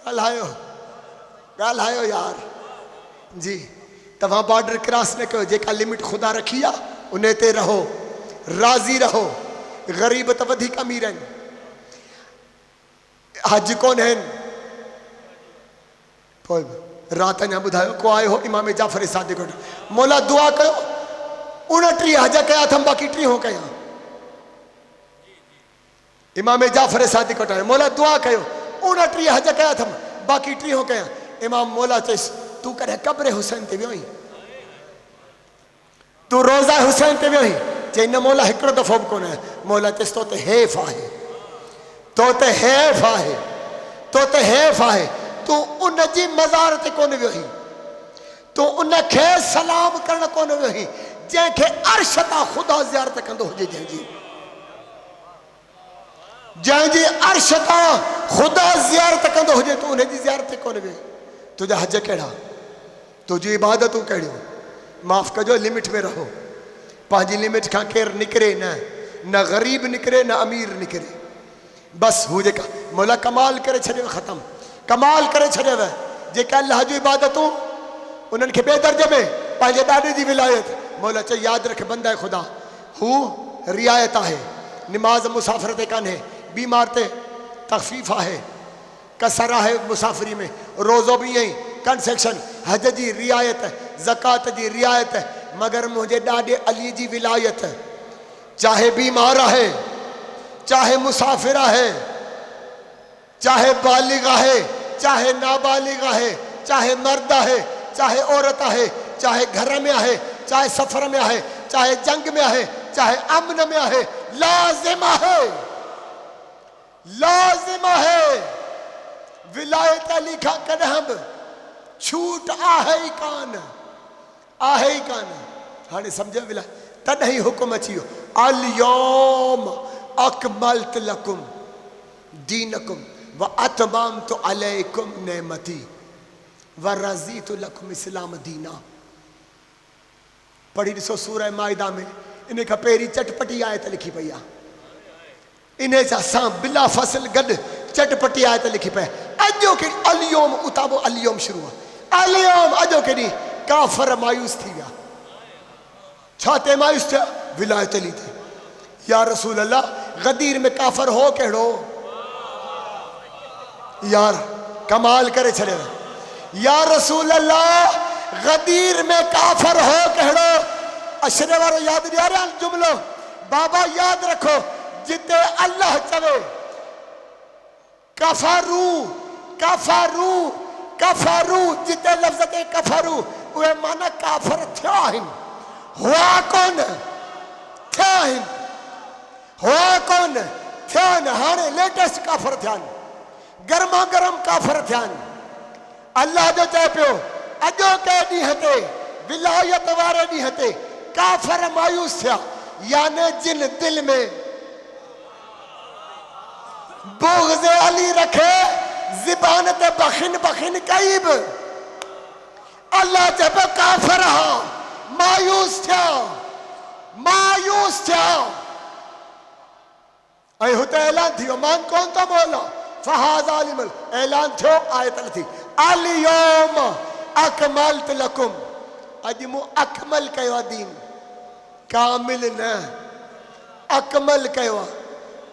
ॻाल्हायो ॻाल्हायो यार जी। तव्हां बॉर्डर क्रॉस न कयो। जेका लिमिट ख़ुदा रखी आहे उन ते रहो, राज़ी रहो। ग़रीब त वधीक अमीर आहिनि, हज कोन आहिनि। पोइ राति अञा ॿुधायो को आयो हो इमाम जाफ़र सादिक़ वटि, मौला दुआ कयो 29 हज कया अथमि बाक़ी 30 कया। इमाम जाफ़र सादिक़ वटि आयो, मौला दुआ कयो 29 हज कया अथमि बाक़ी 30 कया। इमाम मौला चयसि तूं कॾहिं क़ब्र हुसैन ते वियो आहीं? तूं रोज़ा हुसैन ते वियो आहीं? चई न मौला हिकिड़ो दफ़ो बि कोन आहे। मौला चयसि तो ते हैफ़ आहे, तो ते हैफ़ आहे, तो ते हैफ़ आहे। तूं उन जी मज़ार ते कोन वियो आहीं, तूं उन खे सलाम करण कोन वियो आहीं जंहिंखे अर्श तां ख़ुदा ज़ियारत कंदो हुजे, जंहिंजी अर्श तां ख़ुदा ज़ियारत कंदो हुजे, तूं उन जी ज़ियारत ते कोन वियो। तुंहिंजा हज कहिड़ा, तुंहिंजी इबादतूं कहिड़ियूं? माफ़ कजो, लिमिट में रहो। पंहिंजी लिमिट खां केरु निकिरे न ग़रीब निकिरे न अमीर निकिरे। बस हू जेका मौला कमाल करे छॾियो, ख़तमु, कमाल करे छॾियव। जेका अल्लाह जी इबादतूं उन्हनि खे बेदर्जे में पंहिंजे ॾाॾे जी विलायत। मौला चई यादि रख बंदा ख़ुदा, हू रियायत आहे। निमाज़ मुसाफ़िर ते कान्हे, बीमार ते तख़फ़ीफ़ आहे, कसर आहे मुसाफ़िरी में, रोज़ो बि ईअं ई कंसेक्शन, हज जी रियायत, ज़कात जी रियायत। मगर मुंहिंजे ॾाॾे अली जी विलायत, चाहे बीमार आहे, चाहे मुसाफ़िर आहे, चाहे बालिग आहे, चाहे नाबालिग आहे, चाहे मर्द आहे, चाहे औरत आहे, चाहे घर में आहे, चाहे सफ़र में आहे, चाहे जंग में आहे, चाहे अमन में आहे, लाज़िम आहे, लाज़िम आहे। विलायत अली खां कॾहिं बि छूट आहे ई कान, आहे ई कान। हाणे सम्झो विला, तॾहिं हुकुम अची वियो अल यौम अकमलतु लकुम दीनकुम व अतममतु अलैकुम नेमती व रज़ीतु लकुम इस्लाम दीना। पढ़ी ॾिसो सूरह माइदा में, इन खां पहिरीं चटपटी आयत लिखी पई आहे। इन सां बिला फ़सल गॾु चटपटी आयत लिखी पई। अॼो के अलियोम उतां अलियोम शुरू आहे। अलियोम अॼो के ॾींहुं काफ़र मायूस थी विया। छा ते मायूस थिया? विलायत अली ते। या रसूल अल्लाह, गदीर में काफ़र हो कहिड़ो? यार कमाल करे छॾियो। या रसूल अल्लाह, गदीर में काफ़र हो कहिड़ो? अशरे वारो यादि ॾियारियां जुमिलो, बाबा यादि रखो, जिते अल्लाह चवे कफरू कफरू कफरू, जिते लफ़्ज़ ते कफरू, उहे माना काफ़र थिया आहिनि, हुआ कोन थिया आहिनि, हुआ कोन थिया आहिनि। हाणे लेटेस्ट काफ़र थिया आहिनि, गर्मा गर्म काफ़र थिया आहिनि। अल्लाह जो चए पियो अॼोके ॾींहं ते, विलायत वारे ॾींहं ते काफ़र मायूस थिया, याने जिन दिल में बुग़्ज़ अली रखे, ज़बान ते बखिन बखिन कई बि, अल्लाह चए पियो काफ़र हा, मायूस थिया, मायूस थिया। ऐं हुते ऐलान थी वियो, मान कोन थो मौला फ़हाज़ा अलिमल, ऐलान थियो, आयत थी अल यौम अकमलतु लकुम, अॼु मूं अकमल कयो आहे दीन, कामिल न, अकमल कयो आहे।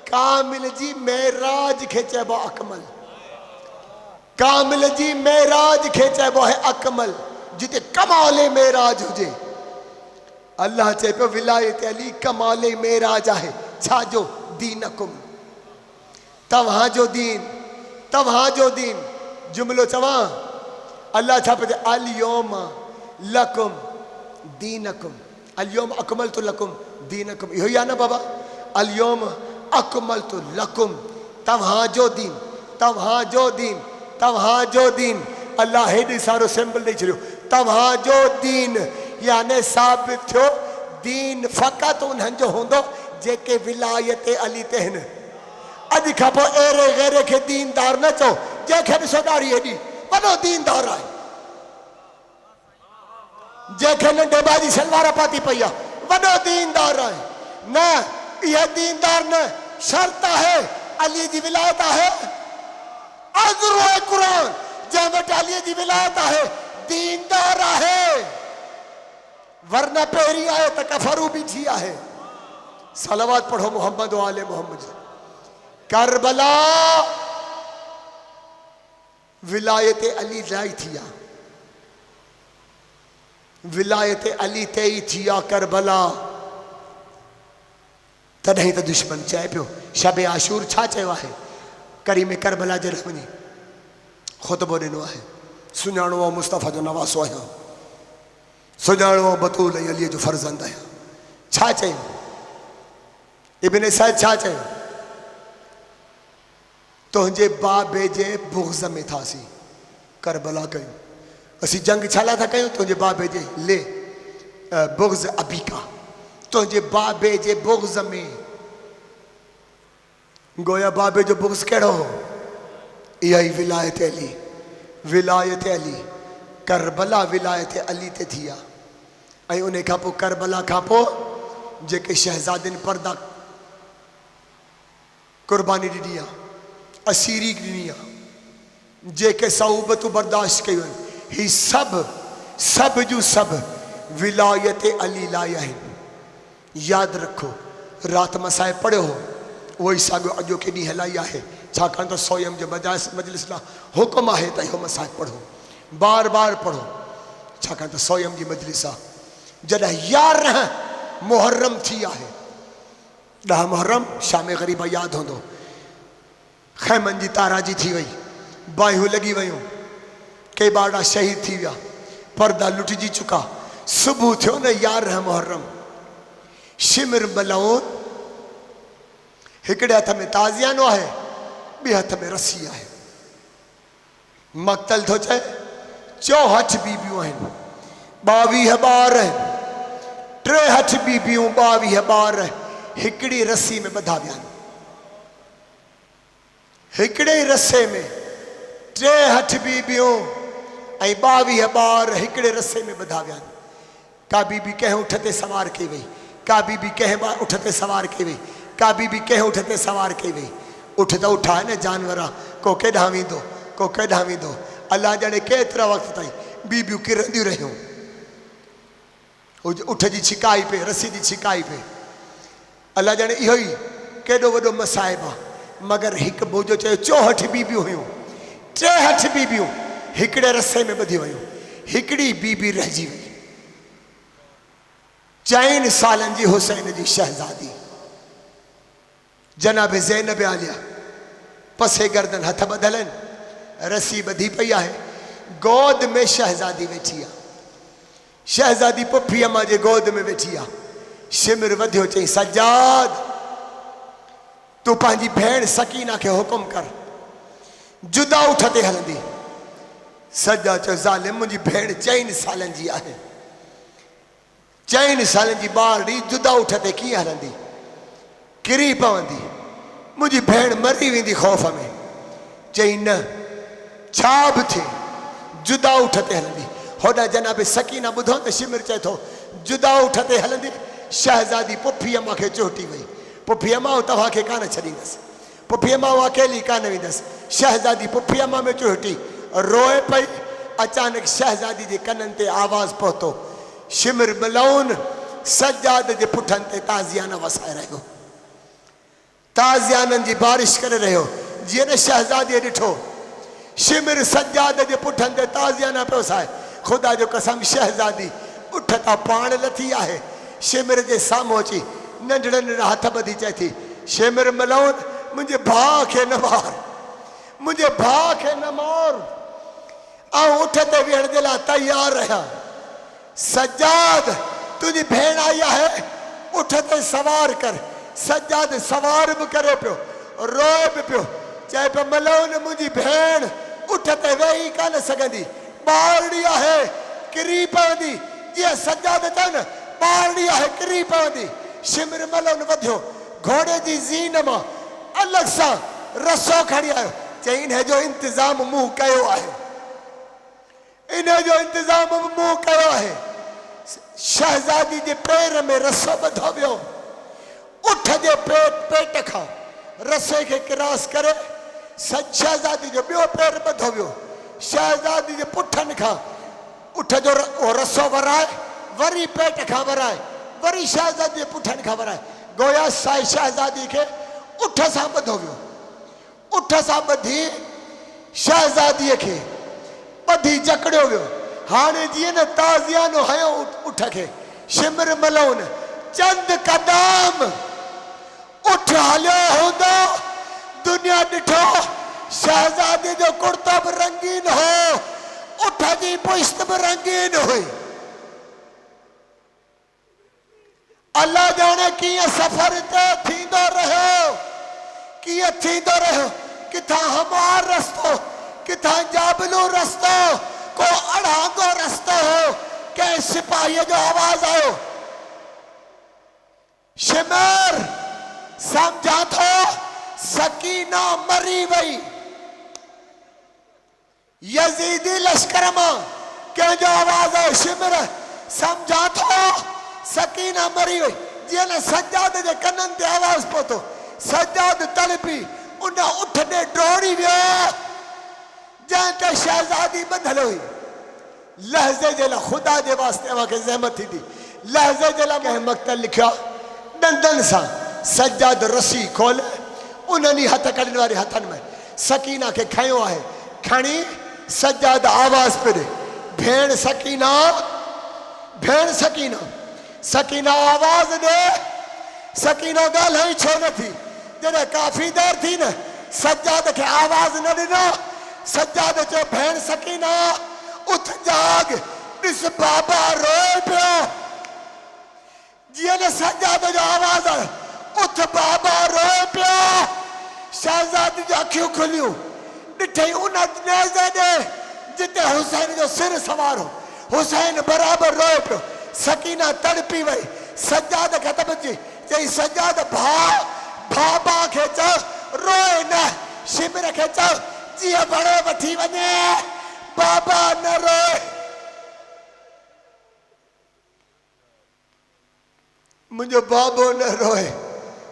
कामिल जी मेराज खे चइबो आहे अकमल, कामिल जी मेराज खे चइबो आहे अकमल, जिते कमाल मेराज हुजे। अल्लाह चए पियो विलायत अली कमाल मेराज आहे। छाजो? दीनकुम, तव्हांजो दीन, तव्हांजो दीन। जुमिलो चवां, अल्लाह छा पियो चए? अल यौम लकुम दीनकुम, अल यौम अकमलतु लकुम दीनकुम। इहो ई आहे न बाबा, अल यौम अकमलतु लकुम, तव्हांजो दीन, तव्हांजो दीन, तव्हांजो दीन। अल्लाह हेॾी सारो सिंबल ॾेई छॾियो, तव्हांजो दीन, याने साबित थियो दीन फ़क़ति उन्हनि जो हूंदो जेके विलायत अली ते आहिनि। अॼु खां पोइ अहिड़े गैरे खे दीनदार न चओ, जंहिंखे ॾिसो ॾाढ़ी हेॾी, वॾो दीनदार आहे। जंहिंखे नंढे बाजी सलवार पाती पई आहे वॾो दीनदार आहे। न यह दीनदार न शर्त है, अली जी विलायत है। अज़्र है कुरान जंहिं वटि अली जी विलायत है दीनदार है, वरना पहिरीं आहे त कफरू बि थी आहे। सलावत पढ़ो मोहम्मद व आले मोहम्मद। करबला विलायत अली लाइ थी आहे, विलायत अली ते ई थी आहे करबला। तॾहिं त दुश्मन चए पियो शब आशूर छा चयो आहे, करीम करबला जे वञी ख़ुतबो ॾिनो आहे। सुञाणो मुस्तफ़ा जो नवासो आहियां, सुञाणो बतूल ऐं अलीअ जो फर्ज़ंद आहियां। छा चयो इब्न सैद, छा चयो? तुंहिंजे बाबे जे बुग़्ज़ में थासीं करबला कयूं। असीं जंग छा लाइ था कयूं? तुंहिंजे बाबे जे ले बुग़्ज़ अबीका, तुंहिंजे बाबे जे बुग़्ज़ में। गोया बाबे जो बुग़्ज़ कहिड़ो हो? इहा ई विलायत अली, विलायत अली। करबला विलायत अली ते थी आहे। ऐं उन खां पोइ करबला खां पोइ जेके शहज़ादिन पर्दा कुर्बानी ॾिनी आहे, असीरी ॾिनी आहे, जेके सऊबतूं बर्दाश्त कयूं आहिनि, ही सभु जूं सभु विलायत अली लाइ आहिनि। यादि रखो, राति मसाए पढ़ियो हो, उहो ई साॻियो अॼोके ॾींहुं हलाई आहे। छाकाणि त सोयम जे मजलिस लाइ हुकुम आहे त इहो मसाए पढ़ो, बार बार पढ़ो। छाकाणि त सोयम जी मजलिस आहे। जॾहिं 11 मुहर्रम थी आहे, 10 मुहर्रम शाम ग़रीबा यादि हूंदो, खैमन जी ताराजी थी वई, बाहियूं लॻी वियूं, के ॿारड़ा शहीद थी विया, पर्दा लुटिजी चुका। सुबुह थियो न 11 मुहर्रम, शिमिर मलऊन हिकिड़े हथ में ताज़ियानो आहे, ॿिए हथ में रसी आहे। मक़तल थो चए, 64 बीबियूं आहिनि, 22 ॿार आहिनि, 63 बीबियूं, 22 ॿार हिकिड़ी रसी में ॿधा विया आहिनि। हिकिड़े ई रसे में 63 बीबियूं ऐं 22 ॿार हिकिड़े रसे में ॿधा विया आहिनि। का बीबी कंहिं उठ ते सवार कई वई, का बीबी कंहिं उठ ते सवार कई वई, का बीबी कंहिं उठ ते सवार कई वई। उठ त उठ आहे न, जानवर आहे, को केॾांहुं वेंदो, को केॾांहुं वेंदो। अलाह ॼाणे केतिरा वक़्त ताईं बीबियूं किरंदियूं रहियूं। उठ जी छिकाई पे, रसी जी छिकाई पे। अलाह ॼाणे इहो ई केॾो वॾो मसाइब आहे। मगर हिकु बोझो चयो 64 बीबियूं हुयूं, 63 बीबियूं हिकिड़े रसे में ॿधी वियूं, हिकिड़ी बीबी रहिजी वई। 4 सालनि जी हुसैन जी शहज़ादी जनाब ज़ैनब आलिया, पसे गर्दन हथ ॿधल आहिनि, रसी ॿधी पई आहे, गोद में शहज़ादी वेठी आहे। शहज़ादी पुफी अम्मा जे गोद में वेठी आहे। शिमिर वधियो, चई सजाद तूं पंहिंजी भेण सकीना खे हुकुम कर, जुदा उठ ते हलंदी। सजा चयो ज़ालिम, मुंहिंजी भेण 4 सालनि जी आहे, 4 सालनि जी ॿारड़ी जुदा उठ ते कीअं हलंदी? किरी पवंदी, मुंहिंजी भेण मरी वेंदी ख़ौफ़ में। चई न, छा बि थिए जुदा उठ ते हलंदी। होॾा जनाब सकीना ॿुधो त शिमिर चए थो जुदा उठ ते हलंदी। शहज़ादी पुफी अम्मा खे चोटी वई, पुफी अम्मा तव्हांखे कान छॾींदसि, पुफी अम्मा अकेली कान वेंदसि। शहज़ादी पुफी अम्मा में चोटी रोए पई। अचानक शहज़ादी जे कननि ते आवाज़ पहुतो, शिमिर मलऊन सजाद जे पुठनि ते ताज़ियाना वसाए रहियो, ताज़ियाननि जी बारिश करे रहियो। जीअं न शहज़ादीअ ॾिठो शिमिर सजाद जे पुठनि ते ताज़ियाना पियो वसाए, ख़ुदा जो कसम शहज़ादी उठ तां पाण लथी आहे। शिमिर जे साम्हूं अची नंढड़ा नंढड़ा हथ ॿधी चए थी, शिमिर मलऊन मुंहिंजे भाउ खे न मार, मुंहिंजे भाउ खे न मार, ऐं उठ ते विहण जे लाइ तयारु रहिया। सजाद तुंहिंजी भेण आई आहे, उठ ते सवार कर। सजाद सवार बि करे पियो, रोए बि पियो, चए पियो मलऊन मुंहिंजी भेण उठ ते वेही कान सघंदी, ॿारड़ी आहे किरी पवंदी। जीअं सजाद चयो न ॿारड़ी आहे किरी पवंदी। शिमिर मलऊन वधियो, घोड़े जी ज़ीन मां अलॻि सां रसो खणी आयो, चई हिन जो इंतज़ाम मूं कयो आहे। इन्हें जो इंतजाम मूं कयो है। शहजादी के पैर में रसो बधो वियो, उठ जे पेट खां रसे के क्रॉस करे शहजादी जो बियो पैर बधो वियो, शहजादी के पुठन खां उठ जो रसो वराए, वरी पेट खां वराए, वरी शहजादी पुठन खां वराए, गोया साई शहजादी के उठ सां बधो वियो। उठ सां बधी शहजादी के बधी जकड़ियो वियो। हाणे जीअं न ताज़ियानो हयो उठ के शिमर मलोन चंद कदम उठ हलियो हूंदो, दुनिया ॾिठो शहजादी जो कुर्तो भी रंगीन हो, उठ जी पुश्त भी रंगीन हुई। अल्लाह जाने किए सफर ते थींदो रहो, किए थींदो रहो, किथा हमार रस्तो, किथा जाबलू रस्तो, को अड़ांगो रस्तो हो के सिपाही जो आवाज आयो, शिमर समझा थो सकीना मरी वई। यजीदी लश्कर मां के जो आवाज आयो, शिमर समझा थो सकीना मरी वई। जीअं न सज्जाद जे कननि ते आवाज पहुतो, सज्जाद तड़पी उन उठ ने डोड़ी वियो जंहिं ते शहजादी बंधल हुई। लहज़े जे लाइ खुदा जे वास्ते अव्हांखे ज़हमत थींदी, लहज़े जे लाइ कंहिं मक़तल लिखियो आहे, ॾंदनि सां सज्जाद रसी खोल उन्हनि हथ कढण वारे हथनि में सकीना के खयो आहे। खणी सज्जाद आवाज़ पे ॾे, भेण सकीना, भेण सकीना, सकीना आवाज़ ॾे। सकीना ॻाल्हाई छो न थी? जॾहिं काफ़ी देर थी न सज्जाद के आवाज़ न ॾिनो, सज्जाद चयो भेण सकीना उथ जाग, ॾिस बाबा रोए पियो। जीअं न सज्जाद जो आवाज़ आयो, उथ बाबा रोए पियो। शहजादी जो अखियूं खुलियूं, ॾिठई उन नेज़े ॾे जिते हुसैन जो सिर सवार हो, हुसैन बराबर रोए पियो। सकीना तड़पी वई, सज्जाद खे तबजी चई सज्जाद भाउ बाबा के चओ रोए न, शिमर के चओ जीअं बड़े वठी वञे, बाबा न रोए। मुझो बाबो न रोए,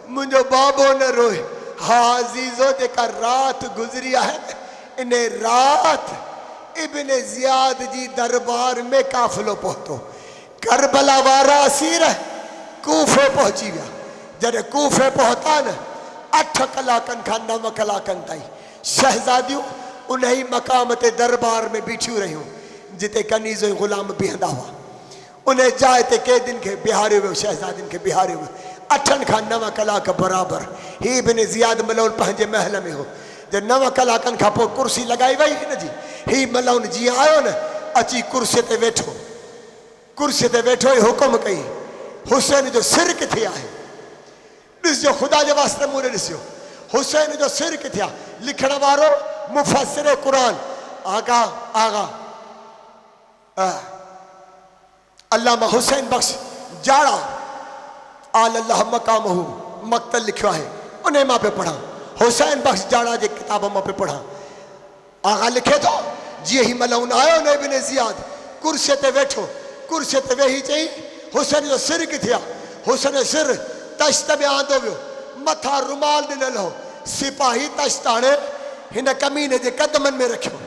मुझो बाबो न रोए। हाँ अजीजो जेका रात गुजरी है, इन रात इब्न जियाद जी दरबार में काफिलो पहुतो। करबला वारा असीर कूफे पहुंची विया। जॾहिं कूफे पहुता न 8 कलाकनि खां 9 कलाकनि ताईं शहजादियूं उन ही मक़ाम ते दरबार में बीठियूं रहियूं जिते कनीज़ ऐं ग़ुलाम बीहंदा हुआ। उन जाइ ते कैदियुनि खे बिहारियो वियो, शहजादियुनि खे बिहारियो वियो। 8 खां 9 कलाक बराबर ही इब्न जियाद मलौन पंहिंजे महल में हो। जब 9 कलाकनि खां पोइ कुर्सी लॻाई वई हिन जी, ही मलौन जीअं आयो न अची कुर्सी ते वेठो, कुर्सी ते वेठो ई हुकुम कई हुसैन जो सिर किथे आहे? ॾिसजो ख़ुदा जे वास्ते मूंखे ॾिसियो हुसैन जो सिर किथे आहे? लिखण वारो मुफ़स्सिर क़ुरान आगा आगा अल्लामा हुसैन बख्श जाड़ा आल अल्लाह मक़ामहू मक़तल लिखियो आहे, उन मां पे पढ़ा। हुसैन बख्श जाड़ा जे किताब मां पे पढ़ा। आगा लिखे थो जीअं ही मलौन आयो न इब्न जियाद कुर्सी ते वेठो, कुर्सी ते वेही चई हुसैन जो सिर किथे आहे? हुसैन जो सिर तश्त में आंदो वियो, मथा रुमाल ॾिनल हो। सिपाही तश्त हाणे हिन कमीने जे कदमनि में रखियो।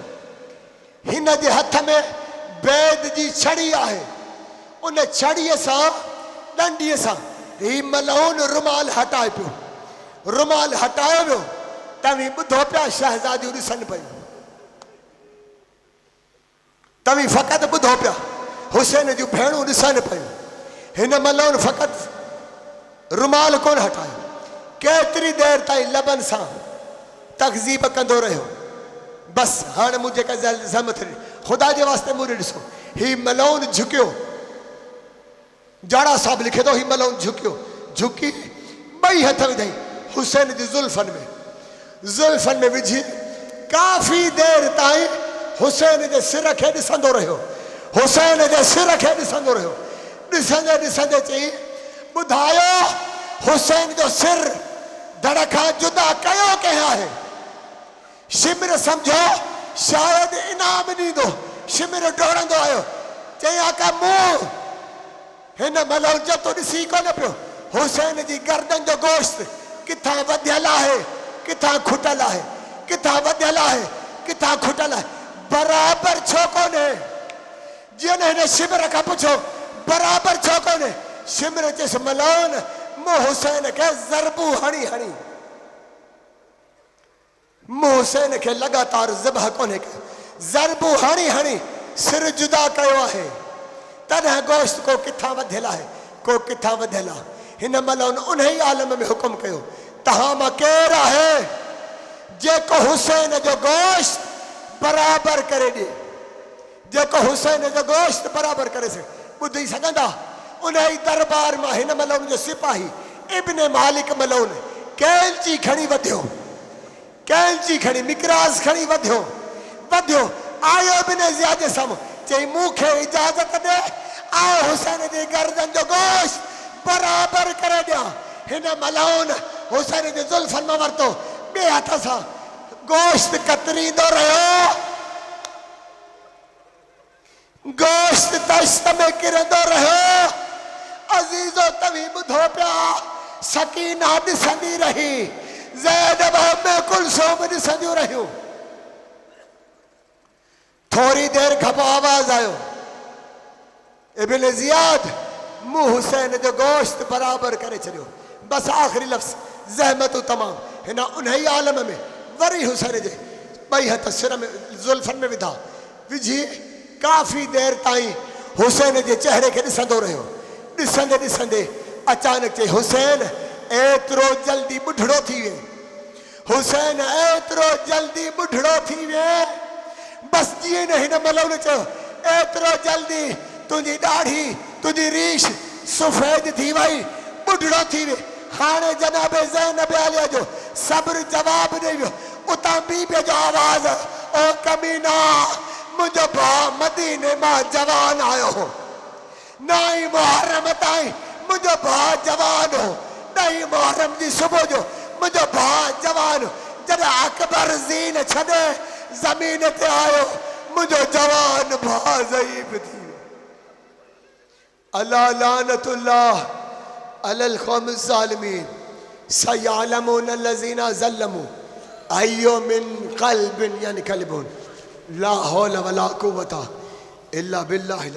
हिन जे हथ में बैद जी छड़ी आहे, उन छड़ीअ सां डंडीअ सां ही मलौन रुमाल हटाए पियो। रुमाल हटायो वियो, तव्हीं ॿुधो पिया शहजादियूं ॾिसनि पियूं, तव्हीं फ़क़ति ॿुधो पिया हुसैन जूं भेणूं ॾिसनि पियूं। हिन मलौन फ़क़ति रुमाल कोन हटायो, केतिरी देर ताईं लबनि सां तकज़ीब कंदो रहियो। बस हाणे मुझे का ज़हमत खुदा के वास्ते मुझे ॾिसो। ही मलौन झुकियो, जाड़ा साहब लिखे थो ही मलौन झुकियो, झुकी ॿई हथ विधई हुसैन जी ज़ुल्फन में विझी काफ़ी देर ताईं हुसैन जे सिर खे ॾिसंदो रहियो, हुसैन जे सिर खे ॾिसंदो रहियो। ॾिसंदे ॾिसंदे चई ॿुधायो हुसैन जो सिर धड़ खां जुदा कयो कंहिं आहे? शिमर समझो शायद इनाम ॾींदो, शिमिर डोड़ंदो आयो चई आका मूं हिन मलौन जो तो ॾिसी कोन पियो हुसैन जी गर्दन जो गोश्त किथां वधियल आहे किथां खुटल आहे किथां वधियल आहे किथां खुटल आहे बराबर छो कोन्हे जिन हिन शिमिर खां पुछो बराबर छो कोन्हे शिमिर चयसि मलौन मूं हुसैन खे ज़रबू हणी हणी मूं हुसैन खे लगातार ज़बह कोन्हे कयो ज़रबू हणी हणी सिर जुदा कयो आहे तॾहिं गोश्त को किथां वधियल आहे को किथां वधियल आहे हिन महिल उन ई आलम में हुकुम कयो तहां मां केरु आहे जेको हुसैन जो गोश्त बराबर करे ॾे जेको हुसैन जो गोश्त बराबर करे सघे ॿुधी सघंदा उन ई दरबार मां हिन महिल जो सिपाही इब्न मालिक मलौन कैंची खणी वधियो कैंची खणी मिकराज़ खणी वधियो आयो इब्न ज़ियाद जे साम्हूं चई मूंखे इजाज़त ॾे आओ हुसैन जी गर्दन जो गोश्त बराबर करे ॾियां हिन मलौन हुसैन जे ज़ुल्फनि मां वरितो ॿिए हथ सां गोश्त कतरींदो रहियो गोश्त तश्त में किरंदो रहियो अज़ीज़ो तव्हीं ॿुधो पिया सकीना ॾिसंदी रही ज़ैनब में कुलसूम ॾिसंदियूं रहियूं थोड़ी देर खां पोइ आवाज़ आयो इब्न ज़ियाद मूं हुसैन जो गोश्त बराबर करे छॾियो बस आख़िरी लफ़्ज़ ज़हमतूं तमामु हिन उन ई आलम में वरी हुसैन जे ॿई हथ सिर में ज़ुल्फनि में विधा विझी काफ़ी देर ताईं हुसैन जे चेहरे खे ॾिसंदो रहियो ॾिसंदे ॾिसंदे अचानक चई हुसैन एतिरो जल्दी ॿुढड़ो थी वियो हुसैन एतिरो जल्दी ॿुढड़ो थी वियो बस जीअं न हिन मलौन चयो एतिरो जल्दी तुंहिंजी ॾाढ़ी तुंहिंजी रीश सफ़ेद थी वई ॿुढड़ो थी वियो हाणे जनाब ज़ैनब आलिया जो सब्र जवाब ॾेई वियो उतां बीबीअ जो आवाज़ ओ कमीना मुंहिंजो भाउ मदीने मां जवान आयो हो नाई मुहर्रम ताईं मुंहिंजो भाउ जवान हो ॾहीं मुहर्रम जी सुबुह जो मुंहिंजो भाउ जवान जॾहिं अकबर ज़ीन छॾे ज़मीन ते आयो मुंहिंजो जवान भाउ ज़ईफ़ थी वियो अला लानतुल्लाह अलल क़ौमि ज़ालिमीन सयअलमून लज़ीना ज़लमू अय्यो मिन क़ल्बिन यानी क़ल्बुन ला हौला वला कुव्वता इल्ला बिल्लाहिल